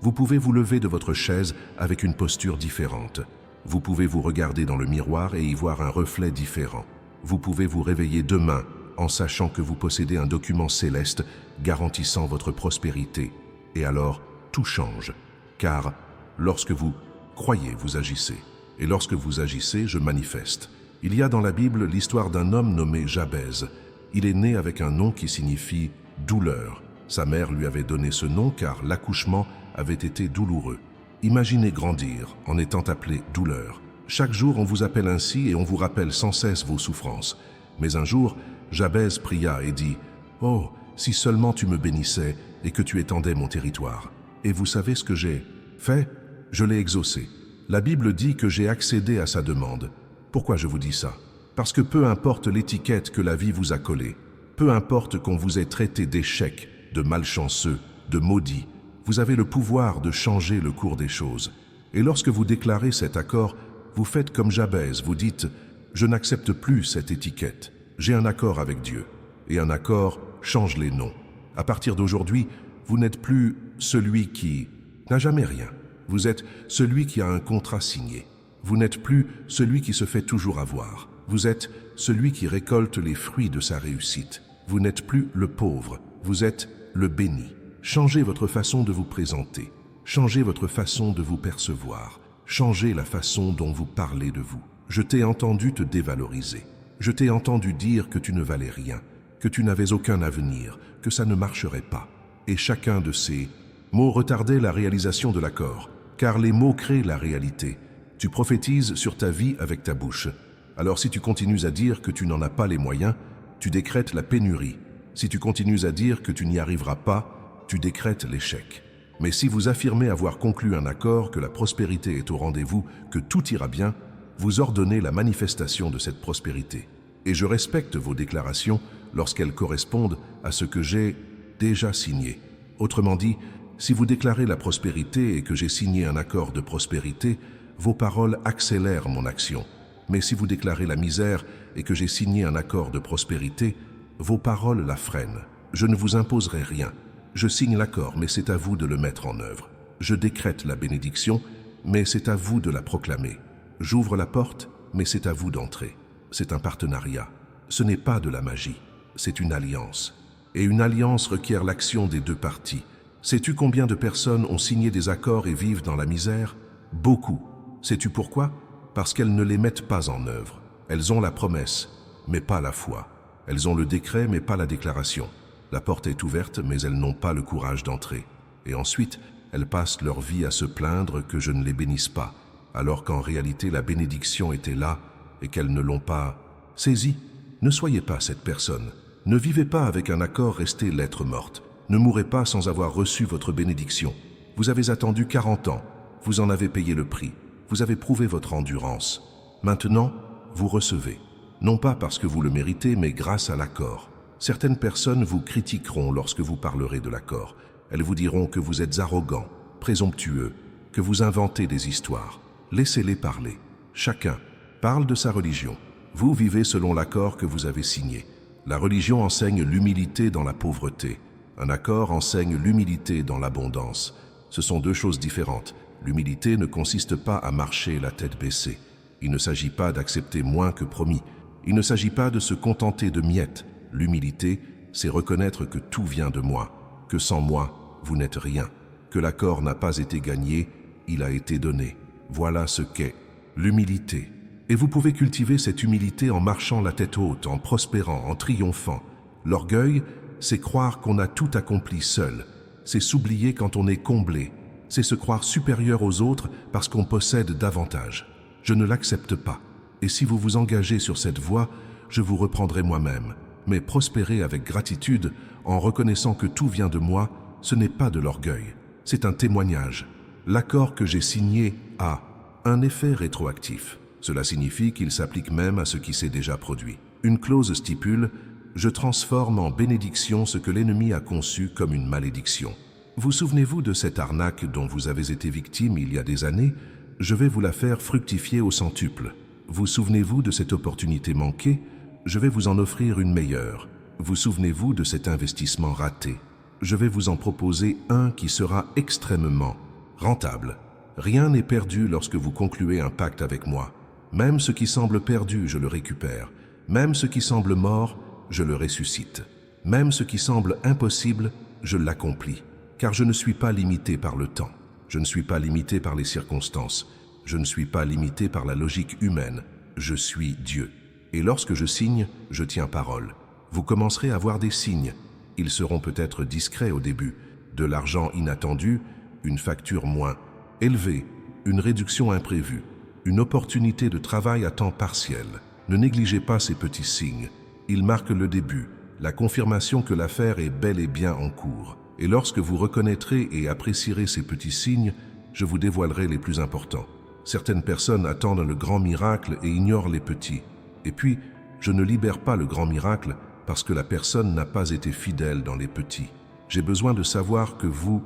Vous pouvez vous lever de votre chaise avec une posture différente. Vous pouvez vous regarder dans le miroir et y voir un reflet différent. Vous pouvez vous réveiller demain en sachant que vous possédez un document céleste garantissant votre prospérité. Et alors, tout change, car lorsque vous croyez, vous agissez. Et lorsque vous agissez, je manifeste. Il y a dans la Bible l'histoire d'un homme nommé Jabez. Il est né avec un nom qui signifie « douleur ». Sa mère lui avait donné ce nom car l'accouchement avait été douloureux. Imaginez grandir en étant appelé « douleur ». Chaque jour, on vous appelle ainsi et on vous rappelle sans cesse vos souffrances. Mais un jour, Jabez pria et dit « Oh, si seulement tu me bénissais et que tu étendais mon territoire. » Et vous savez ce que j'ai fait? Je l'ai exaucé. La Bible dit que j'ai accédé à sa demande. Pourquoi je vous dis ça? Parce que peu importe l'étiquette que la vie vous a collée, peu importe qu'on vous ait traité d'échec, de malchanceux, de maudit, Vous avez le pouvoir de changer le cours des choses. Et lorsque vous déclarez cet accord, vous faites comme Jabez, vous dites « Je n'accepte plus cette étiquette. J'ai un accord avec Dieu. » Et un accord change les noms. À partir d'aujourd'hui, vous n'êtes plus celui qui n'a jamais rien. Vous êtes celui qui a un contrat signé. Vous n'êtes plus celui qui se fait toujours avoir. Vous êtes celui qui récolte les fruits de sa réussite. Vous n'êtes plus le pauvre. Vous êtes le béni. Changez votre façon de vous présenter. Changez votre façon de vous percevoir. Changez la façon dont vous parlez de vous. Je t'ai entendu te dévaloriser. Je t'ai entendu dire que tu ne valais rien, que tu n'avais aucun avenir, que ça ne marcherait pas. Et chacun de ces mots retardait la réalisation de l'accord, car les mots créent la réalité. Tu prophétises sur ta vie avec ta bouche. Alors si tu continues à dire que tu n'en as pas les moyens, tu décrètes la pénurie. Si tu continues à dire que tu n'y arriveras pas, tu décrètes l'échec. Mais si vous affirmez avoir conclu un accord, que la prospérité est au rendez-vous, que tout ira bien, vous ordonnez la manifestation de cette prospérité. Et je respecte vos déclarations lorsqu'elles correspondent à ce que j'ai déjà signé. Autrement dit, si vous déclarez la prospérité et que j'ai signé un accord de prospérité, vos paroles accélèrent mon action. Mais si vous déclarez la misère et que j'ai signé un accord de prospérité, vos paroles la freinent. Je ne vous imposerai rien. Je signe l'accord, mais c'est à vous de le mettre en œuvre. Je décrète la bénédiction, mais c'est à vous de la proclamer. J'ouvre la porte, mais c'est à vous d'entrer. C'est un partenariat. Ce n'est pas de la magie, c'est une alliance. Et une alliance requiert l'action des deux parties. Sais-tu combien de personnes ont signé des accords et vivent dans la misère? Beaucoup. Sais-tu pourquoi? Parce qu'elles ne les mettent pas en œuvre. Elles ont la promesse, mais pas la foi. Elles ont le décret, mais pas la déclaration. La porte est ouverte, mais elles n'ont pas le courage d'entrer. Et ensuite, elles passent leur vie à se plaindre que je ne les bénisse pas, alors qu'en réalité la bénédiction était là et qu'elles ne l'ont pas saisie. Ne soyez pas cette personne. Ne vivez pas avec un accord resté lettre morte. Ne mourrez pas sans avoir reçu votre bénédiction. Vous avez attendu 40 ans. Vous en avez payé le prix. Vous avez prouvé votre endurance. Maintenant, vous recevez. Non pas parce que vous le méritez, mais grâce à l'accord. Certaines personnes vous critiqueront lorsque vous parlerez de l'accord. Elles vous diront que vous êtes arrogant, présomptueux, que vous inventez des histoires. Laissez-les parler. Chacun parle de sa religion. Vous vivez selon l'accord que vous avez signé. La religion enseigne l'humilité dans la pauvreté. Un accord enseigne l'humilité dans l'abondance. Ce sont deux choses différentes. L'humilité ne consiste pas à marcher la tête baissée. Il ne s'agit pas d'accepter moins que promis. Il ne s'agit pas de se contenter de miettes. L'humilité, c'est reconnaître que tout vient de moi, que sans moi, vous n'êtes rien, que l'accord n'a pas été gagné, il a été donné. Voilà ce qu'est l'humilité. Et vous pouvez cultiver cette humilité en marchant la tête haute, en prospérant, en triomphant. L'orgueil, c'est croire qu'on a tout accompli seul. C'est s'oublier quand on est comblé. C'est se croire supérieur aux autres parce qu'on possède davantage. Je ne l'accepte pas. Et si vous vous engagez sur cette voie, je vous reprendrai moi-même. Mais prospérer avec gratitude en reconnaissant que tout vient de moi, ce n'est pas de l'orgueil, c'est un témoignage. L'accord que j'ai signé a un effet rétroactif. Cela signifie qu'il s'applique même à ce qui s'est déjà produit. Une clause stipule « Je transforme en bénédiction ce que l'ennemi a conçu comme une malédiction ». Vous souvenez-vous de cette arnaque dont vous avez été victime il y a des années? Je vais vous la faire fructifier au centuple. Vous souvenez-vous de cette opportunité manquée? Je vais vous en offrir une meilleure. Vous souvenez-vous de cet investissement raté? Je vais vous en proposer un qui sera extrêmement rentable. Rien n'est perdu lorsque vous concluez un pacte avec moi. Même ce qui semble perdu, je le récupère. Même ce qui semble mort, je le ressuscite. Même ce qui semble impossible, je l'accomplis. Car je ne suis pas limité par le temps. Je ne suis pas limité par les circonstances. Je ne suis pas limité par la logique humaine. Je suis Dieu. Et lorsque je signe, je tiens parole. Vous commencerez à voir des signes. Ils seront peut-être discrets au début. De l'argent inattendu, une facture moins élevée, une réduction imprévue, une opportunité de travail à temps partiel. Ne négligez pas ces petits signes. Ils marquent le début, la confirmation que l'affaire est bel et bien en cours. Et lorsque vous reconnaîtrez et apprécierez ces petits signes, je vous dévoilerai les plus importants. Certaines personnes attendent le grand miracle et ignorent les petits. Et puis, je ne libère pas le grand miracle parce que la personne n'a pas été fidèle dans les petits. J'ai besoin de savoir que vous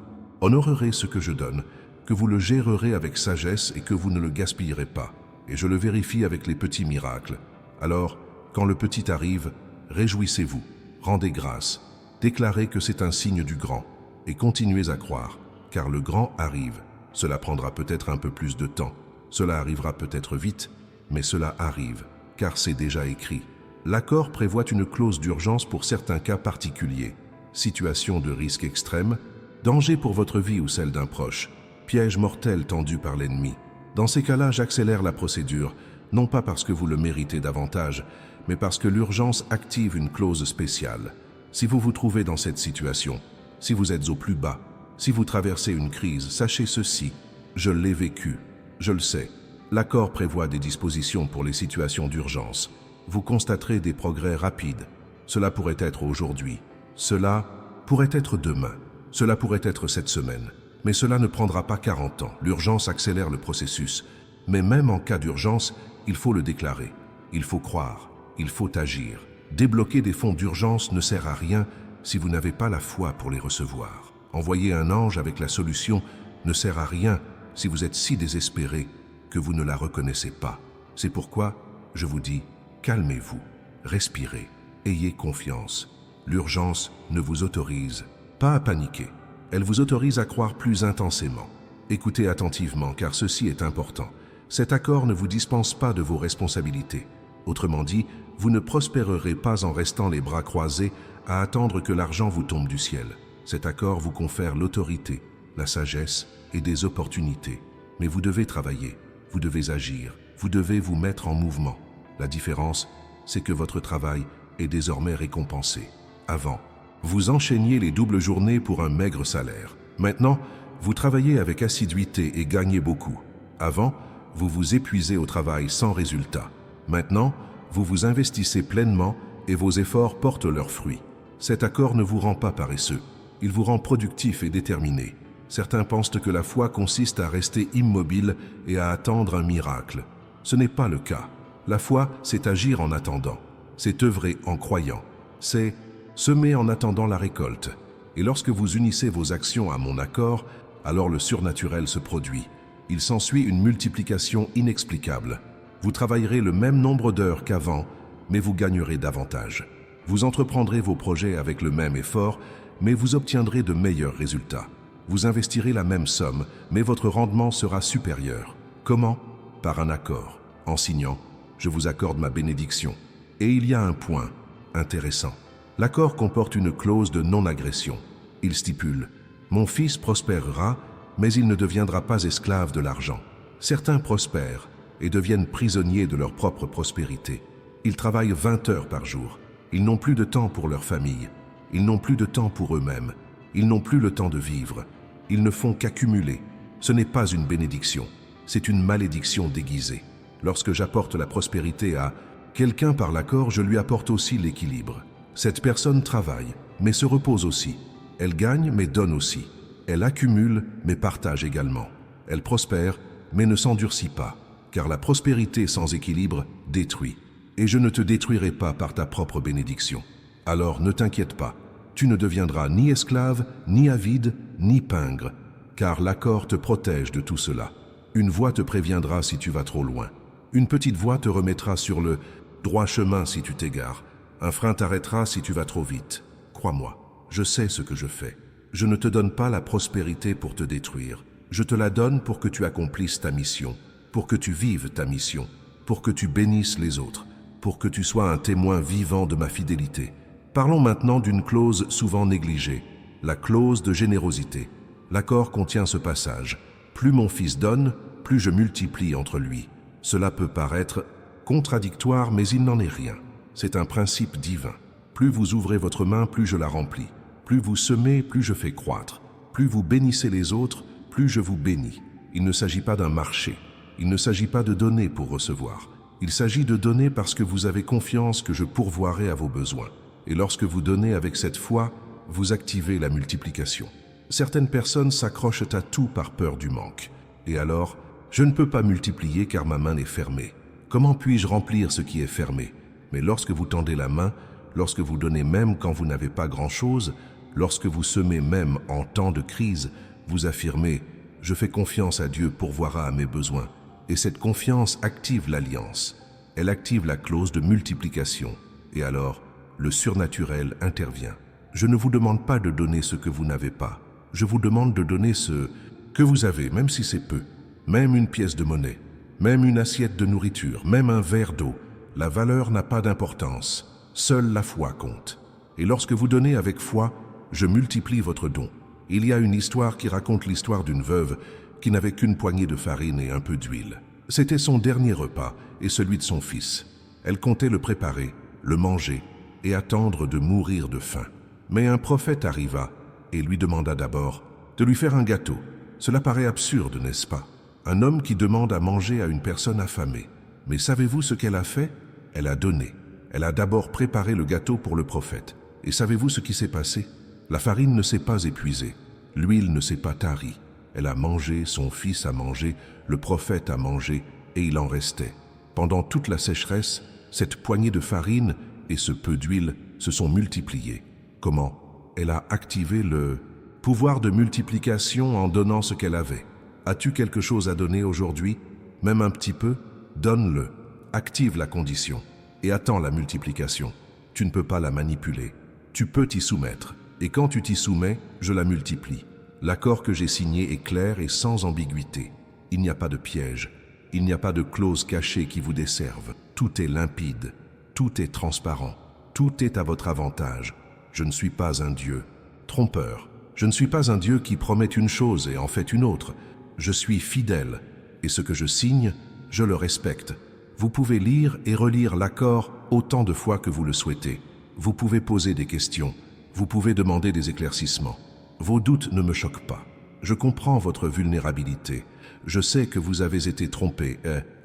honorerez ce que je donne, que vous le gérerez avec sagesse et que vous ne le gaspillerez pas. Et je le vérifie avec les petits miracles. Alors, quand le petit arrive, réjouissez-vous, rendez grâce, déclarez que c'est un signe du grand, et continuez à croire, car le grand arrive. Cela prendra peut-être un peu plus de temps, cela arrivera peut-être vite, mais cela arrive, car c'est déjà écrit. L'accord prévoit une clause d'urgence pour certains cas particuliers, situation de risque extrême, danger pour votre vie ou celle d'un proche, piège mortel tendu par l'ennemi. Dans ces cas-là, j'accélère la procédure, non pas parce que vous le méritez davantage, mais parce que l'urgence active une clause spéciale. Si vous vous trouvez dans cette situation, si vous êtes au plus bas, si vous traversez une crise, sachez ceci, je l'ai vécu, je le sais. L'accord prévoit des dispositions pour les situations d'urgence. Vous constaterez des progrès rapides. Cela pourrait être aujourd'hui, cela pourrait être demain, cela pourrait être cette semaine. Mais cela ne prendra pas 40 ans. L'urgence accélère le processus. Mais même en cas d'urgence, il faut le déclarer. Il faut croire. Il faut agir. Débloquer des fonds d'urgence ne sert à rien si vous n'avez pas la foi pour les recevoir. Envoyer un ange avec la solution ne sert à rien si vous êtes si désespéré que vous ne la reconnaissez pas. C'est pourquoi je vous dis, calmez-vous, respirez, ayez confiance. L'urgence ne vous autorise pas à paniquer. Elle vous autorise à croire plus intensément. Écoutez attentivement, car ceci est important. Cet accord ne vous dispense pas de vos responsabilités. Autrement dit, vous ne prospérerez pas en restant les bras croisés à attendre que l'argent vous tombe du ciel. Cet accord vous confère l'autorité, la sagesse et des opportunités. Mais vous devez travailler, vous devez agir, vous devez vous mettre en mouvement. La différence, c'est que votre travail est désormais récompensé. Avant, vous enchaîniez les doubles journées pour un maigre salaire. Maintenant, vous travaillez avec assiduité et gagnez beaucoup. Avant, vous vous épuisez au travail sans résultat. Maintenant, vous vous investissez pleinement et vos efforts portent leurs fruits. Cet accord ne vous rend pas paresseux. Il vous rend productif et déterminé. Certains pensent que la foi consiste à rester immobile et à attendre un miracle. Ce n'est pas le cas. La foi, c'est agir en attendant. C'est œuvrer en croyant. C'est semer en attendant la récolte. Et lorsque vous unissez vos actions à mon accord, alors le surnaturel se produit. Il s'ensuit une multiplication inexplicable. Vous travaillerez le même nombre d'heures qu'avant, mais vous gagnerez davantage. Vous entreprendrez vos projets avec le même effort, mais vous obtiendrez de meilleurs résultats. Vous investirez la même somme, mais votre rendement sera supérieur. Comment? Par un accord. En signant, je vous accorde ma bénédiction. Et il y a un point intéressant. L'accord comporte une clause de non-agression. Il stipule « Mon fils prospérera, mais il ne deviendra pas esclave de l'argent. » Certains prospèrent et deviennent prisonniers de leur propre prospérité. Ils travaillent 20 heures par jour. Ils n'ont plus de temps pour leur famille. Ils n'ont plus de temps pour eux-mêmes. Ils n'ont plus le temps de vivre. Ils ne font qu'accumuler. Ce n'est pas une bénédiction, c'est une malédiction déguisée. Lorsque j'apporte la prospérité à quelqu'un par l'accord, je lui apporte aussi l'équilibre. Cette personne travaille, mais se repose aussi. Elle gagne, mais donne aussi. Elle accumule, mais partage également. Elle prospère, mais ne s'endurcit pas, car la prospérité sans équilibre détruit. Et je ne te détruirai pas par ta propre bénédiction. Alors ne t'inquiète pas, tu ne deviendras ni esclave, ni avide, ni pingre, car l'accord te protège de tout cela. Une voix te préviendra si tu vas trop loin. Une petite voix te remettra sur le droit chemin si tu t'égares. Un frein t'arrêtera si tu vas trop vite. Crois-moi, je sais ce que je fais. Je ne te donne pas la prospérité pour te détruire. Je te la donne pour que tu accomplisses ta mission, pour que tu vives ta mission, pour que tu bénisses les autres, pour que tu sois un témoin vivant de ma fidélité. Parlons maintenant d'une clause souvent négligée, la clause de générosité. L'accord contient ce passage. Plus mon fils donne, plus je multiplie entre lui. Cela peut paraître contradictoire, mais il n'en est rien. C'est un principe divin. Plus vous ouvrez votre main, plus je la remplis. Plus vous semez, plus je fais croître. Plus vous bénissez les autres, plus je vous bénis. Il ne s'agit pas d'un marché. Il ne s'agit pas de donner pour recevoir. Il s'agit de donner parce que vous avez confiance que je pourvoirai à vos besoins. Et lorsque vous donnez avec cette foi, vous activez la multiplication. Certaines personnes s'accrochent à tout par peur du manque. Et alors, je ne peux pas multiplier car ma main est fermée. Comment puis-je remplir ce qui est fermé? Mais lorsque vous tendez la main, lorsque vous donnez même quand vous n'avez pas grand-chose, lorsque vous semez même en temps de crise, Vous affirmez « Je fais confiance à Dieu pourvoira à mes besoins ». Et cette confiance active l'alliance. Elle active la clause de multiplication. Et alors, le surnaturel intervient. Je ne vous demande pas de donner ce que vous n'avez pas. Je vous demande de donner ce que vous avez, même si c'est peu. Même une pièce de monnaie, même une assiette de nourriture, même un verre d'eau. La valeur n'a pas d'importance. Seule la foi compte. Et lorsque vous donnez avec foi, je multiplie votre don. Il y a une histoire qui raconte l'histoire d'une veuve qui n'avait qu'une poignée de farine et un peu d'huile. C'était son dernier repas et celui de son fils. Elle comptait le préparer, le manger et attendre de mourir de faim. Mais un prophète arriva et lui demanda d'abord de lui faire un gâteau. Cela paraît absurde, n'est-ce pas? Un homme qui demande à manger à une personne affamée. Mais savez-vous ce qu'elle a fait? Elle a donné. Elle a d'abord préparé le gâteau pour le prophète. Et savez-vous ce qui s'est passé? La farine ne s'est pas épuisée. L'huile ne s'est pas tarie. Elle a mangé, son fils a mangé, le prophète a mangé, et il en restait. Pendant toute la sécheresse, cette poignée de farine et ce peu d'huile se sont multipliés. Comment? Elle a activé le pouvoir de multiplication en donnant ce qu'elle avait. As-tu quelque chose à donner aujourd'hui? Même un petit peu? Donne-le. Active la condition et attends la multiplication. Tu ne peux pas la manipuler. Tu peux t'y soumettre. Et quand tu t'y soumets, je la multiplie. L'accord que j'ai signé est clair et sans ambiguïté. Il n'y a pas de piège. Il n'y a pas de clause cachée qui vous desserve. Tout est limpide. Tout est transparent. Tout est à votre avantage. Je ne suis pas un Dieu trompeur. Je ne suis pas un Dieu qui promet une chose et en fait une autre. Je suis fidèle. Et ce que je signe, je le respecte. Vous pouvez lire et relire l'accord autant de fois que vous le souhaitez. Vous pouvez poser des questions. Vous pouvez demander des éclaircissements. Vos doutes ne me choquent pas. Je comprends votre vulnérabilité. Je sais que vous avez été trompé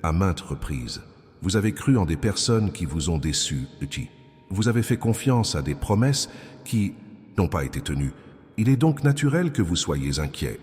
à maintes reprises. Vous avez cru en des personnes qui vous ont déçu. Vous avez fait confiance à des promesses qui n'ont pas été tenues. Il est donc naturel que vous soyez inquiet.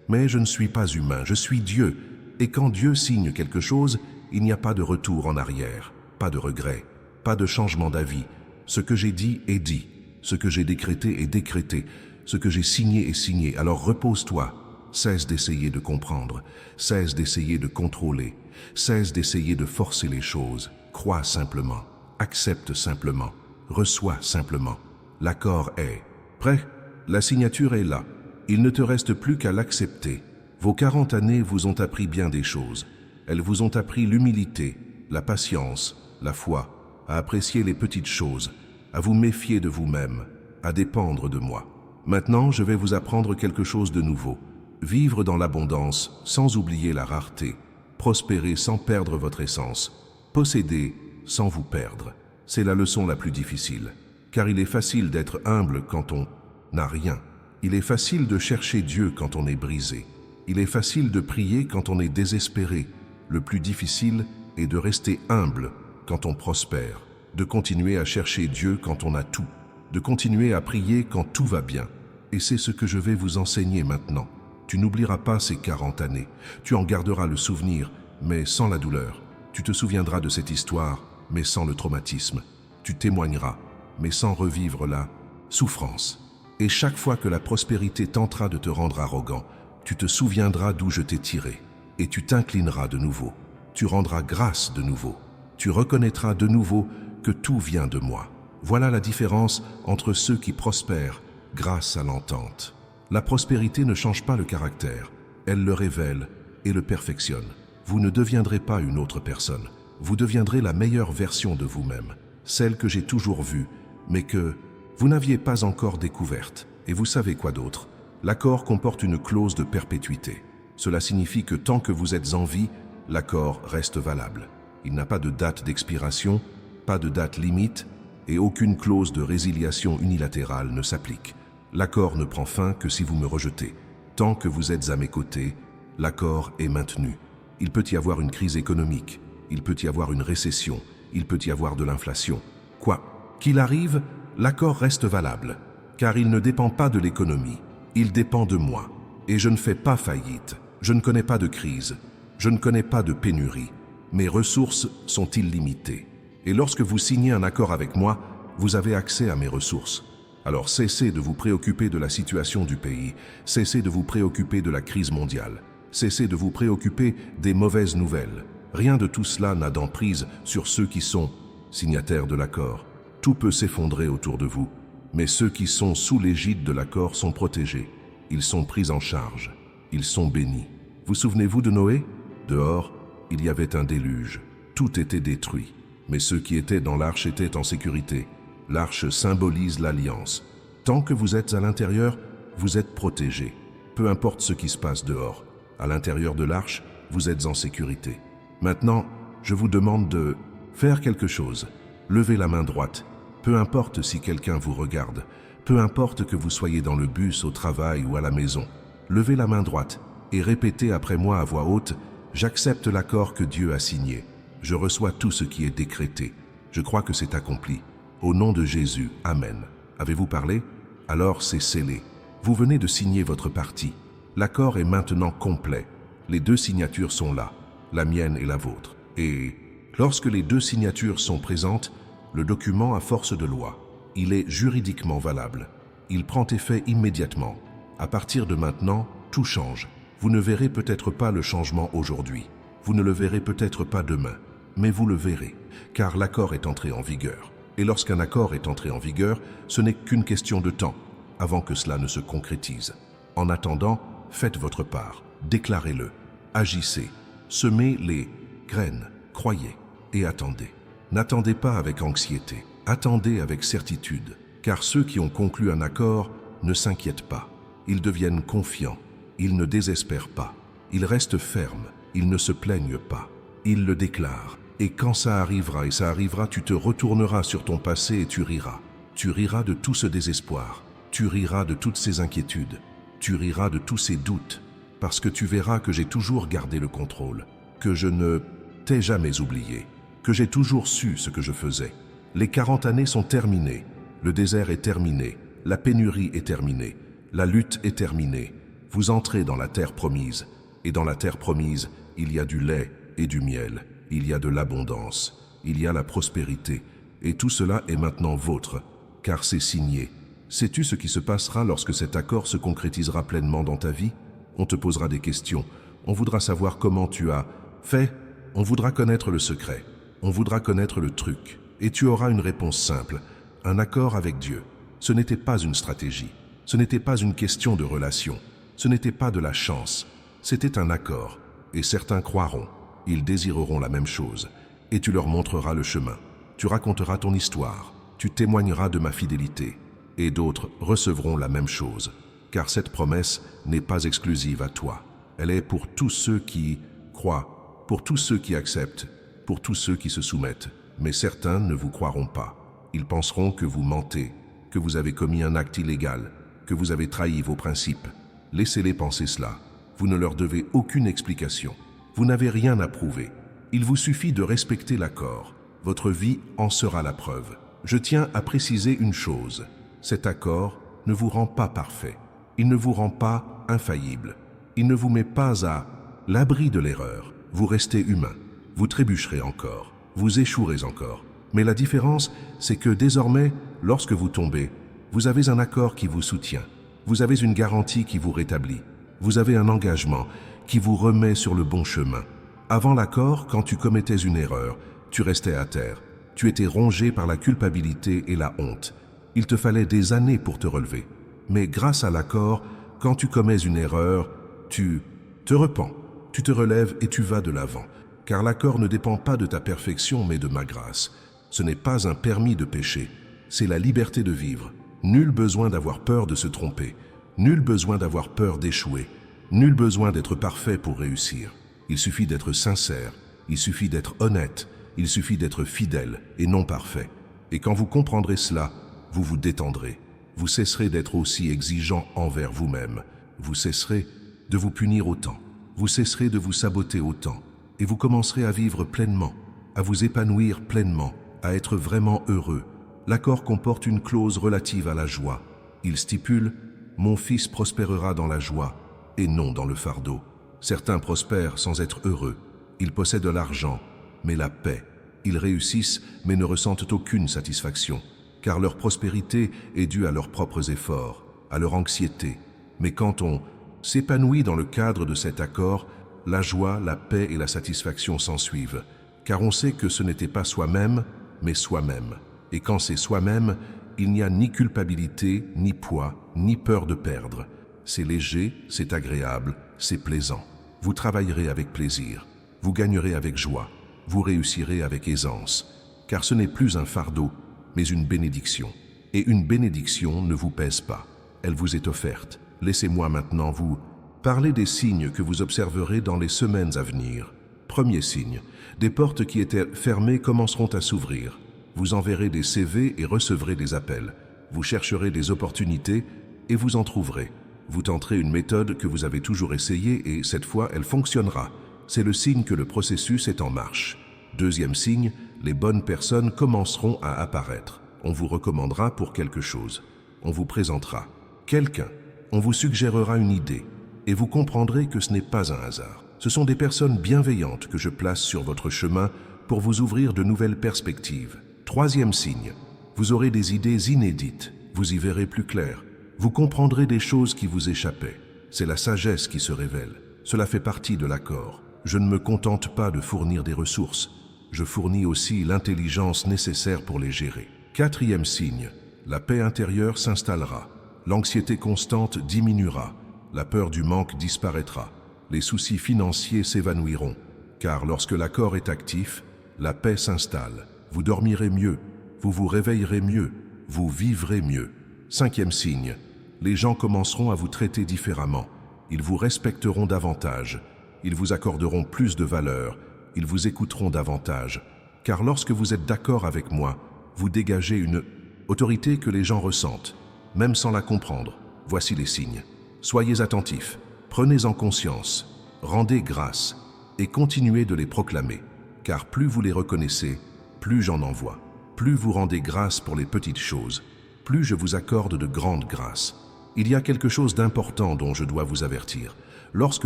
Mais je ne suis pas humain, je suis Dieu. Et quand Dieu signe quelque chose, il n'y a pas de retour en arrière, pas de regret, pas de changement d'avis. Ce que j'ai dit est dit. Ce que j'ai décrété est décrété. Ce que j'ai signé est signé. Alors repose-toi. Cesse d'essayer de comprendre. Cesse d'essayer de contrôler. Cesse d'essayer de forcer les choses. Crois simplement. Accepte simplement. Reçois simplement. L'accord est prêt. La signature est là. Il ne te reste plus qu'à l'accepter. Vos 40 années vous ont appris bien des choses. Elles vous ont appris l'humilité, la patience, la foi, à apprécier les petites choses, à vous méfier de vous-même, à dépendre de moi. Maintenant, je vais vous apprendre quelque chose de nouveau. Vivre dans l'abondance sans oublier la rareté. Prospérer sans perdre votre essence. Posséder sans vous perdre. C'est la leçon la plus difficile. Car il est facile d'être humble quand on n'a rien. Il est facile de chercher Dieu quand on est brisé. Il est facile de prier quand on est désespéré. Le plus difficile est de rester humble quand on prospère. De continuer à chercher Dieu quand on a tout. De continuer à prier quand tout va bien. Et c'est ce que je vais vous enseigner maintenant. Tu n'oublieras pas ces 40 années. Tu en garderas le souvenir, mais sans la douleur. Tu te souviendras de cette histoire, mais sans le traumatisme. Tu témoigneras, mais sans revivre la souffrance. Et chaque fois que la prospérité tentera de te rendre arrogant, tu te souviendras d'où je t'ai tiré. Et tu t'inclineras de nouveau. Tu rendras grâce de nouveau. Tu reconnaîtras de nouveau que tout vient de moi. Voilà la différence entre ceux qui prospèrent grâce à l'entente. La prospérité ne change pas le caractère, elle le révèle et le perfectionne. Vous ne deviendrez pas une autre personne, vous deviendrez la meilleure version de vous-même, celle que j'ai toujours vue, mais que vous n'aviez pas encore découverte. Et vous savez quoi d'autre? L'accord comporte une clause de perpétuité. Cela signifie que tant que vous êtes en vie, l'accord reste valable. Il n'a pas de date d'expiration, pas de date limite, et aucune clause de résiliation unilatérale ne s'applique. L'accord ne prend fin que si vous me rejetez. Tant que vous êtes à mes côtés, l'accord est maintenu. Il peut y avoir une crise économique, il peut y avoir une récession, il peut y avoir de l'inflation. Quoi qu'il arrive, l'accord reste valable, car il ne dépend pas de l'économie, il dépend de moi. Et je ne fais pas faillite, je ne connais pas de crise, je ne connais pas de pénurie. Mes ressources sont illimitées. Et lorsque vous signez un accord avec moi, vous avez accès à mes ressources. Alors cessez de vous préoccuper de la situation du pays, cessez de vous préoccuper de la crise mondiale, cessez de vous préoccuper des mauvaises nouvelles. Rien de tout cela n'a d'emprise sur ceux qui sont signataires de l'accord. Tout peut s'effondrer autour de vous, mais ceux qui sont sous l'égide de l'accord sont protégés. Ils sont pris en charge, ils sont bénis. Vous souvenez-vous de Noé? Dehors, il y avait un déluge. Tout était détruit, mais ceux qui étaient dans l'arche étaient en sécurité. L'arche symbolise l'alliance. Tant que vous êtes à l'intérieur, vous êtes protégés. Peu importe ce qui se passe dehors. À l'intérieur de l'arche, vous êtes en sécurité. Maintenant, je vous demande de faire quelque chose. Levez la main droite. Peu importe si quelqu'un vous regarde. Peu importe que vous soyez dans le bus, au travail ou à la maison. Levez la main droite et répétez après moi à voix haute « J'accepte l'accord que Dieu a signé. Je reçois tout ce qui est décrété. Je crois que c'est accompli. Au nom de Jésus, Amen. » Avez-vous parlé? Alors c'est scellé. Vous venez de signer votre partie. L'accord est maintenant complet. Les deux signatures sont là, la mienne et la vôtre. Et lorsque les deux signatures sont présentes, le document a force de loi. Il est juridiquement valable. Il prend effet immédiatement. À partir de maintenant, tout change. Vous ne verrez peut-être pas le changement aujourd'hui. Vous ne le verrez peut-être pas demain. Mais vous le verrez, car l'accord est entré en vigueur. Et lorsqu'un accord est entré en vigueur, ce n'est qu'une question de temps avant que cela ne se concrétise. En attendant, faites votre part, déclarez-le, agissez, semez les graines, croyez et attendez. N'attendez pas avec anxiété, attendez avec certitude, car ceux qui ont conclu un accord ne s'inquiètent pas. Ils deviennent confiants, ils ne désespèrent pas, ils restent fermes, ils ne se plaignent pas, ils le déclarent. Et quand ça arrivera, et ça arrivera, tu te retourneras sur ton passé et tu riras. Tu riras de tout ce désespoir, tu riras de toutes ces inquiétudes, tu riras de tous ces doutes, parce que tu verras que j'ai toujours gardé le contrôle, que je ne t'ai jamais oublié, que j'ai toujours su ce que je faisais. Les 40 années sont terminées, le désert est terminé, la pénurie est terminée, la lutte est terminée. Vous entrez dans la terre promise, et dans la terre promise, il y a du lait et du miel. Il y a de l'abondance, il y a la prospérité, et tout cela est maintenant vôtre, car c'est signé. Sais-tu ce qui se passera lorsque cet accord se concrétisera pleinement dans ta vie? On te posera des questions, on voudra savoir comment tu as fait, on voudra connaître le secret, on voudra connaître le truc, et tu auras une réponse simple, un accord avec Dieu. Ce n'était pas une stratégie, ce n'était pas une question de relation, ce n'était pas de la chance, c'était un accord, et certains croiront. Ils désireront la même chose, et tu leur montreras le chemin. Tu raconteras ton histoire, tu témoigneras de ma fidélité, et d'autres recevront la même chose, car cette promesse n'est pas exclusive à toi. Elle est pour tous ceux qui croient, pour tous ceux qui acceptent, pour tous ceux qui se soumettent. Mais certains ne vous croiront pas. Ils penseront que vous mentez, que vous avez commis un acte illégal, que vous avez trahi vos principes. Laissez-les penser cela. Vous ne leur devez aucune explication. Vous n'avez rien à prouver. Il vous suffit de respecter l'accord. Votre vie en sera la preuve. Je tiens à préciser une chose. Cet accord ne vous rend pas parfait. Il ne vous rend pas infaillible. Il ne vous met pas à l'abri de l'erreur. Vous restez humain. Vous trébucherez encore. Vous échouerez encore. Mais la différence, c'est que désormais, lorsque vous tombez, vous avez un accord qui vous soutient. Vous avez une garantie qui vous rétablit. Vous avez un engagement qui vous remet sur le bon chemin. Avant l'accord, quand tu commettais une erreur, tu restais à terre. Tu étais rongé par la culpabilité et la honte. Il te fallait des années pour te relever. Mais grâce à l'accord, quand tu commets une erreur, tu te repens, tu te relèves et tu vas de l'avant. Car l'accord ne dépend pas de ta perfection, mais de ma grâce. Ce n'est pas un permis de pécher, c'est la liberté de vivre. Nul besoin d'avoir peur de se tromper. Nul besoin d'avoir peur d'échouer. Nul besoin d'être parfait pour réussir. Il suffit d'être sincère, il suffit d'être honnête, il suffit d'être fidèle et non parfait. Et quand vous comprendrez cela, vous vous détendrez. Vous cesserez d'être aussi exigeant envers vous-même. Vous cesserez de vous punir autant. Vous cesserez de vous saboter autant. Et vous commencerez à vivre pleinement, à vous épanouir pleinement, à être vraiment heureux. L'accord comporte une clause relative à la joie. Il stipule « Mon fils prospérera dans la joie » et non dans le fardeau. Certains prospèrent sans être heureux. Ils possèdent de l'argent, mais la paix. Ils réussissent, mais ne ressentent aucune satisfaction. car leur prospérité est due à leurs propres efforts, à leur anxiété. Mais quand on s'épanouit dans le cadre de cet accord, la joie, la paix et la satisfaction s'ensuivent, car on sait que ce n'était pas soi-même, mais soi-même. Et quand c'est soi-même, il n'y a ni culpabilité, ni poids, ni peur de perdre. C'est léger, c'est agréable, c'est plaisant. Vous travaillerez avec plaisir, vous gagnerez avec joie, vous réussirez avec aisance, car ce n'est plus un fardeau, mais une bénédiction. Et une bénédiction ne vous pèse pas, elle vous est offerte. Laissez-moi maintenant vous parler des signes que vous observerez dans les semaines à venir. Premier signe, des portes qui étaient fermées commenceront à s'ouvrir. Vous enverrez des CV et recevrez des appels. Vous chercherez des opportunités et vous en trouverez. Vous tenterez une méthode que vous avez toujours essayée et cette fois elle fonctionnera. C'est le signe que le processus est en marche. Deuxième signe, les bonnes personnes commenceront à apparaître. On vous recommandera pour quelque chose. On vous présentera quelqu'un. On vous suggérera une idée. Et vous comprendrez que ce n'est pas un hasard. Ce sont des personnes bienveillantes que je place sur votre chemin pour vous ouvrir de nouvelles perspectives. Troisième signe, vous aurez des idées inédites. Vous y verrez plus clair. Vous comprendrez des choses qui vous échappaient. C'est la sagesse qui se révèle. Cela fait partie de l'accord. Je ne me contente pas de fournir des ressources. Je fournis aussi l'intelligence nécessaire pour les gérer. Quatrième signe, la paix intérieure s'installera. L'anxiété constante diminuera. La peur du manque disparaîtra. Les soucis financiers s'évanouiront. Car lorsque l'accord est actif, la paix s'installe. Vous dormirez mieux, vous vous réveillerez mieux, vous vivrez mieux. Cinquième signe, les gens commenceront à vous traiter différemment. Ils vous respecteront davantage. Ils vous accorderont plus de valeur. Ils vous écouteront davantage. Car lorsque vous êtes d'accord avec moi, vous dégagez une autorité que les gens ressentent, même sans la comprendre. Voici les signes. Soyez attentifs, prenez en conscience, rendez grâce et continuez de les proclamer. Car plus vous les reconnaissez, plus j'en envoie. Plus vous rendez grâce pour les petites choses, plus je vous accorde de grandes grâces. Il y a quelque chose d'important dont je dois vous avertir. Lorsque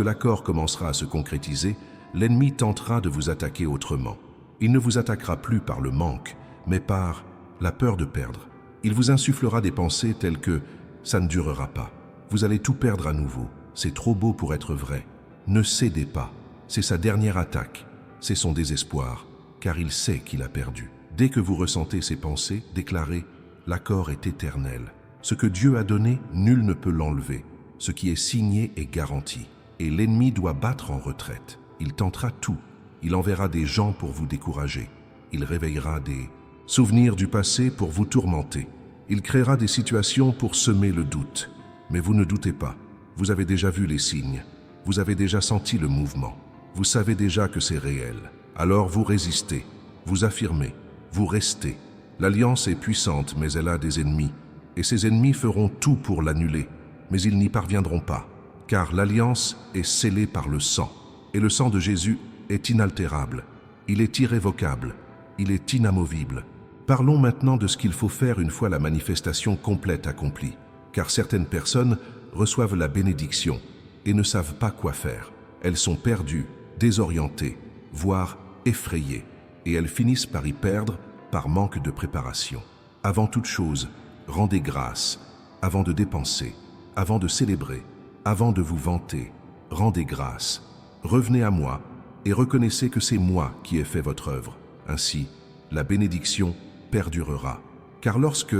l'accord commencera à se concrétiser, l'ennemi tentera de vous attaquer autrement. Il ne vous attaquera plus par le manque, mais par la peur de perdre. Il vous insufflera des pensées telles que « ça ne durera pas ». Vous allez tout perdre à nouveau. C'est trop beau pour être vrai. Ne cédez pas. C'est sa dernière attaque. C'est son désespoir, car il sait qu'il a perdu. Dès que vous ressentez ces pensées, déclarez « l'accord est éternel. Ce que Dieu a donné, nul ne peut l'enlever. Ce qui est signé est garanti. Et l'ennemi doit battre en retraite. Il tentera tout. Il enverra des gens pour vous décourager. Il réveillera des souvenirs du passé pour vous tourmenter. Il créera des situations pour semer le doute. Mais vous ne doutez pas. Vous avez déjà vu les signes. Vous avez déjà senti le mouvement. Vous savez déjà que c'est réel. Alors vous résistez. Vous affirmez. Vous restez. L'alliance est puissante, mais elle a des ennemis. Et ces ennemis feront tout pour l'annuler. Mais ils n'y parviendront pas. Car l'alliance est scellée par le sang. Et le sang de Jésus est inaltérable. Il est irrévocable. Il est inamovible. Parlons maintenant de ce qu'il faut faire une fois la manifestation complète accomplie. Car certaines personnes reçoivent la bénédiction et ne savent pas quoi faire. Elles sont perdues, désorientées, voire effrayées, et elles finissent par y perdre par manque de préparation. Avant toute chose, rendez grâce, avant de dépenser, avant de célébrer, avant de vous vanter, rendez grâce. Revenez à moi et reconnaissez que c'est moi qui ai fait votre œuvre. Ainsi, la bénédiction perdurera. Car lorsque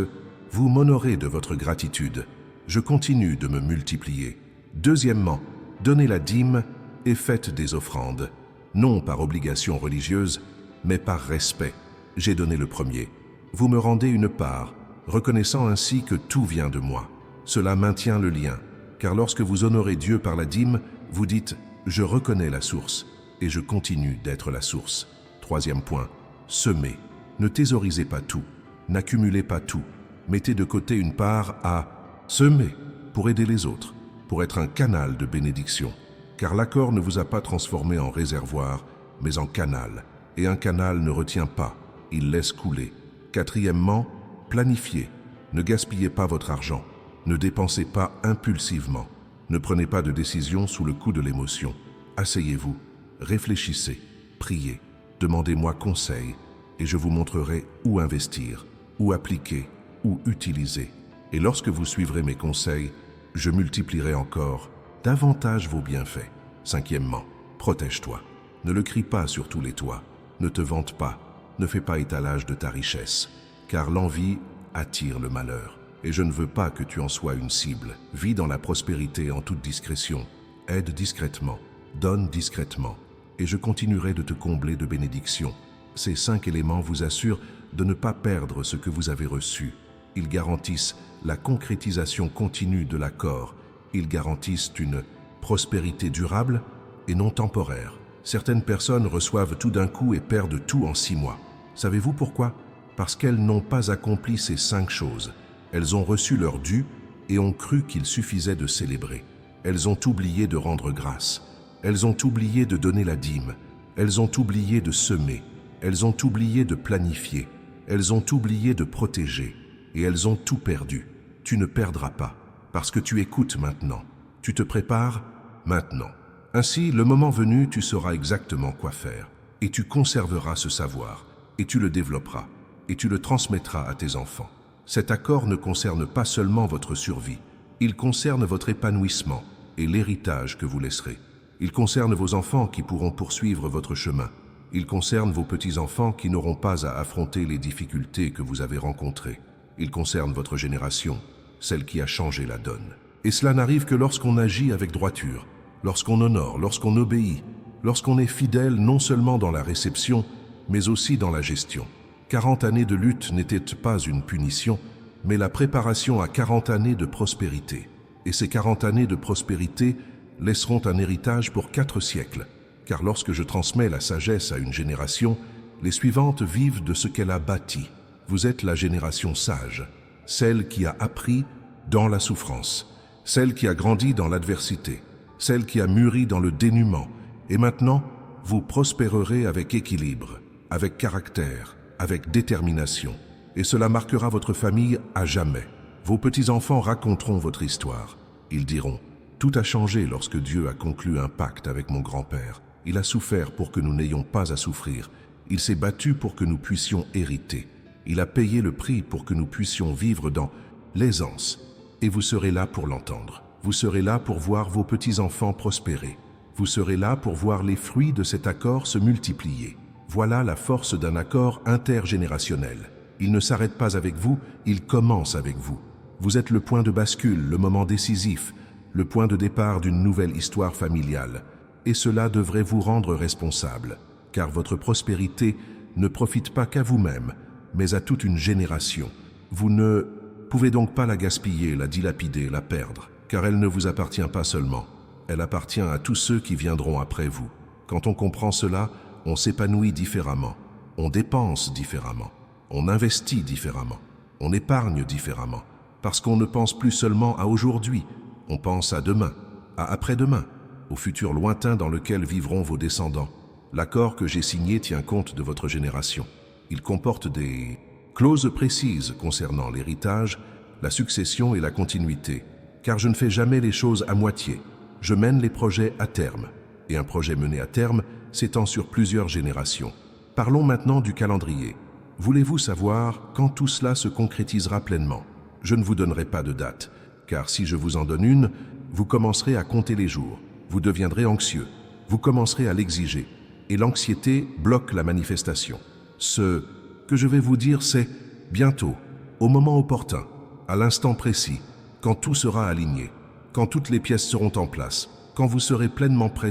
vous m'honorez de votre gratitude, je continue de me multiplier. Deuxièmement, donnez la dîme et faites des offrandes. Non par obligation religieuse, mais par respect. J'ai donné le premier. Vous me rendez une part, reconnaissant ainsi que tout vient de moi. Cela maintient le lien, car lorsque vous honorez Dieu par la dîme, vous dites « je reconnais la source » et je continue d'être la source. Troisième point, semez. Ne thésaurisez pas tout, n'accumulez pas tout. Mettez de côté une part à semer pour aider les autres, pour être un canal de bénédiction. Car l'accord ne vous a pas transformé en réservoir, mais en canal. Et un canal ne retient pas, il laisse couler. Quatrièmement, planifiez. Ne gaspillez pas votre argent. Ne dépensez pas impulsivement. Ne prenez pas de décision sous le coup de l'émotion. Asseyez-vous, réfléchissez, priez, demandez-moi conseil et je vous montrerai où investir, où appliquer, ou utilisé. Et lorsque vous suivrez mes conseils, je multiplierai encore davantage vos bienfaits. Cinquièmement, protège-toi. Ne le crie pas sur tous les toits. Ne te vante pas. Ne fais pas étalage de ta richesse, car l'envie attire le malheur. Et je ne veux pas que tu en sois une cible. Vis dans la prospérité en toute discrétion. Aide discrètement. Donne discrètement. Et je continuerai de te combler de bénédictions. Ces 5 éléments vous assurent de ne pas perdre ce que vous avez reçu. Ils garantissent la concrétisation continue de l'accord. Ils garantissent une prospérité durable et non temporaire. Certaines personnes reçoivent tout d'un coup et perdent tout en 6 mois. Savez-vous pourquoi? Parce qu'elles n'ont pas accompli ces 5 choses. Elles ont reçu leur dû et ont cru qu'il suffisait de célébrer. Elles ont oublié de rendre grâce. Elles ont oublié de donner la dîme. Elles ont oublié de semer. Elles ont oublié de planifier. Elles ont oublié de protéger. Et elles ont tout perdu. Tu ne perdras pas, parce que tu écoutes maintenant. Tu te prépares maintenant. Ainsi, le moment venu, tu sauras exactement quoi faire. Et tu conserveras ce savoir. Et tu le développeras. Et tu le transmettras à tes enfants. Cet accord ne concerne pas seulement votre survie. Il concerne votre épanouissement et l'héritage que vous laisserez. Il concerne vos enfants qui pourront poursuivre votre chemin. Il concerne vos petits-enfants qui n'auront pas à affronter les difficultés que vous avez rencontrées. Il concerne votre génération, celle qui a changé la donne. Et cela n'arrive que lorsqu'on agit avec droiture, lorsqu'on honore, lorsqu'on obéit, lorsqu'on est fidèle non seulement dans la réception, mais aussi dans la gestion. 40 années de lutte n'étaient pas une punition, mais la préparation à 40 années de prospérité. Et ces 40 années de prospérité laisseront un héritage pour 4 siècles. Car lorsque je transmets la sagesse à une génération, les suivantes vivent de ce qu'elle a bâti. Vous êtes la génération sage, celle qui a appris dans la souffrance, celle qui a grandi dans l'adversité, celle qui a mûri dans le dénuement. Et maintenant, vous prospérerez avec équilibre, avec caractère, avec détermination. Et cela marquera votre famille à jamais. Vos petits-enfants raconteront votre histoire. Ils diront « Tout a changé lorsque Dieu a conclu un pacte avec mon grand-père. Il a souffert pour que nous n'ayons pas à souffrir. Il s'est battu pour que nous puissions hériter. Il a payé le prix pour que nous puissions vivre dans l'aisance. Et vous serez là pour l'entendre. Vous serez là pour voir vos petits-enfants prospérer. Vous serez là pour voir les fruits de cet accord se multiplier. Voilà la force d'un accord intergénérationnel. Il ne s'arrête pas avec vous, il commence avec vous. Vous êtes le point de bascule, le moment décisif, le point de départ d'une nouvelle histoire familiale. Et cela devrait vous rendre responsable, car votre prospérité ne profite pas qu'à vous-même, mais à toute une génération. Vous ne pouvez donc pas la gaspiller, la dilapider, la perdre, car elle ne vous appartient pas seulement. Elle appartient à tous ceux qui viendront après vous. Quand on comprend cela, on s'épanouit différemment, on dépense différemment, on investit différemment, on épargne différemment, parce qu'on ne pense plus seulement à aujourd'hui, on pense à demain, à après-demain, au futur lointain dans lequel vivront vos descendants. L'accord que j'ai signé tient compte de votre génération. Il comporte des clauses précises concernant l'héritage, la succession et la continuité, car je ne fais jamais les choses à moitié. Je mène les projets à terme, et un projet mené à terme s'étend sur plusieurs générations. Parlons maintenant du calendrier. Voulez-vous savoir quand tout cela se concrétisera pleinement? Je ne vous donnerai pas de date, car si je vous en donne une, vous commencerez à compter les jours. Vous deviendrez anxieux, vous commencerez à l'exiger, et l'anxiété bloque la manifestation. Ce que je vais vous dire, c'est bientôt, au moment opportun, à l'instant précis, quand tout sera aligné, quand toutes les pièces seront en place, quand vous serez pleinement prêt,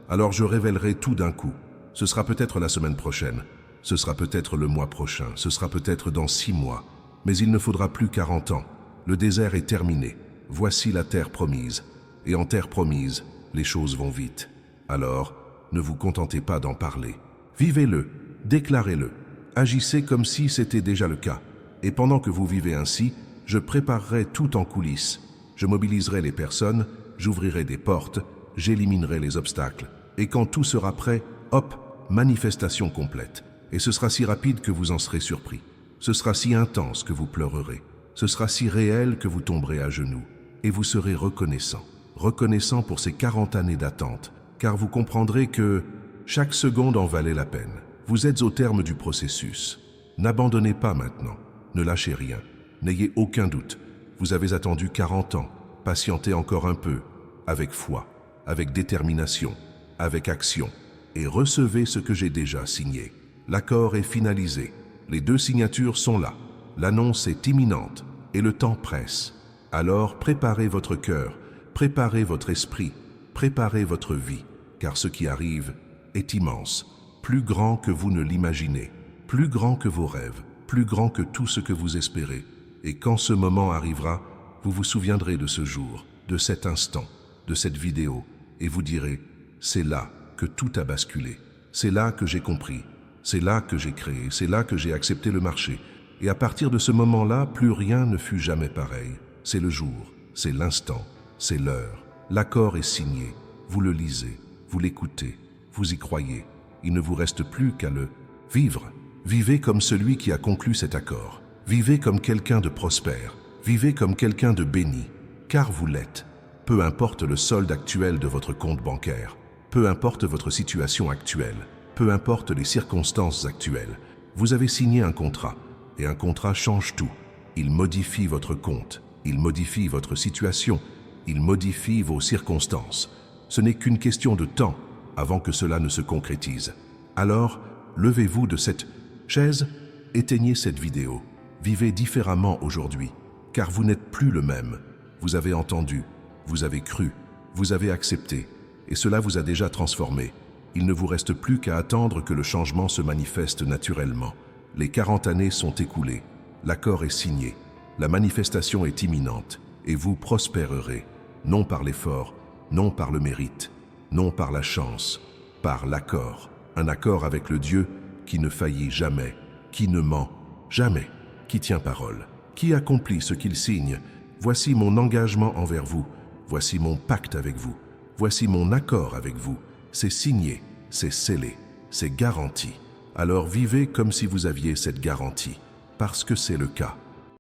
alors je révélerai tout d'un coup. Ce sera peut-être la semaine prochaine, ce sera peut-être le mois prochain, ce sera peut-être dans 6 mois, mais il ne faudra plus 40 ans. Le désert est terminé, voici la terre promise, et en terre promise, les choses vont vite. Alors, ne vous contentez pas d'en parler. Vivez-le, déclarez-le, agissez comme si c'était déjà le cas. Et pendant que vous vivez ainsi, je préparerai tout en coulisses. Je mobiliserai les personnes, j'ouvrirai des portes, j'éliminerai les obstacles. Et quand tout sera prêt, hop, manifestation complète. Et ce sera si rapide que vous en serez surpris. Ce sera si intense que vous pleurerez. Ce sera si réel que vous tomberez à genoux. Et vous serez reconnaissant. Reconnaissant pour ces 40 années d'attente, car vous comprendrez que chaque seconde en valait la peine. Vous êtes au terme du processus. N'abandonnez pas maintenant. Ne lâchez rien. N'ayez aucun doute, vous avez attendu 40 ans, patientez encore un peu, avec foi, avec détermination, avec action, et recevez ce que j'ai déjà signé. L'accord est finalisé, les 2 signatures sont là, l'annonce est imminente, et le temps presse. Alors préparez votre cœur, préparez votre esprit, préparez votre vie, car ce qui arrive est immense, plus grand que vous ne l'imaginez, plus grand que vos rêves, plus grand que tout ce que vous espérez. Et quand ce moment arrivera, vous vous souviendrez de ce jour, de cet instant, de cette vidéo, et vous direz, c'est là que tout a basculé, c'est là que j'ai compris, c'est là que j'ai créé, c'est là que j'ai accepté le marché. Et à partir de ce moment-là, plus rien ne fut jamais pareil. C'est le jour, c'est l'instant, c'est l'heure. L'accord est signé, vous le lisez, vous l'écoutez, vous y croyez. Il ne vous reste plus qu'à le vivre. Vivez comme celui qui a conclu cet accord. Vivez comme quelqu'un de prospère. Vivez comme quelqu'un de béni, car vous l'êtes. Peu importe le solde actuel de votre compte bancaire, peu importe votre situation actuelle, peu importe les circonstances actuelles, vous avez signé un contrat, et un contrat change tout. Il modifie votre compte, il modifie votre situation, il modifie vos circonstances. Ce n'est qu'une question de temps avant que cela ne se concrétise. Alors, levez-vous de cette chaise, éteignez cette vidéo. Vivez différemment aujourd'hui, car vous n'êtes plus le même. Vous avez entendu, vous avez cru, vous avez accepté, et cela vous a déjà transformé. Il ne vous reste plus qu'à attendre que le changement se manifeste naturellement. Les 40 années sont écoulées, l'accord est signé, la manifestation est imminente, et vous prospérerez, non par l'effort, non par le mérite, non par la chance, par l'accord. Un accord avec le Dieu qui ne faillit jamais, qui ne ment jamais, qui tient parole, qui accomplit ce qu'il signe. Voici mon engagement envers vous, voici mon pacte avec vous, voici mon accord avec vous. C'est signé, c'est scellé, c'est garanti. Alors vivez comme si vous aviez cette garantie, parce que c'est le cas.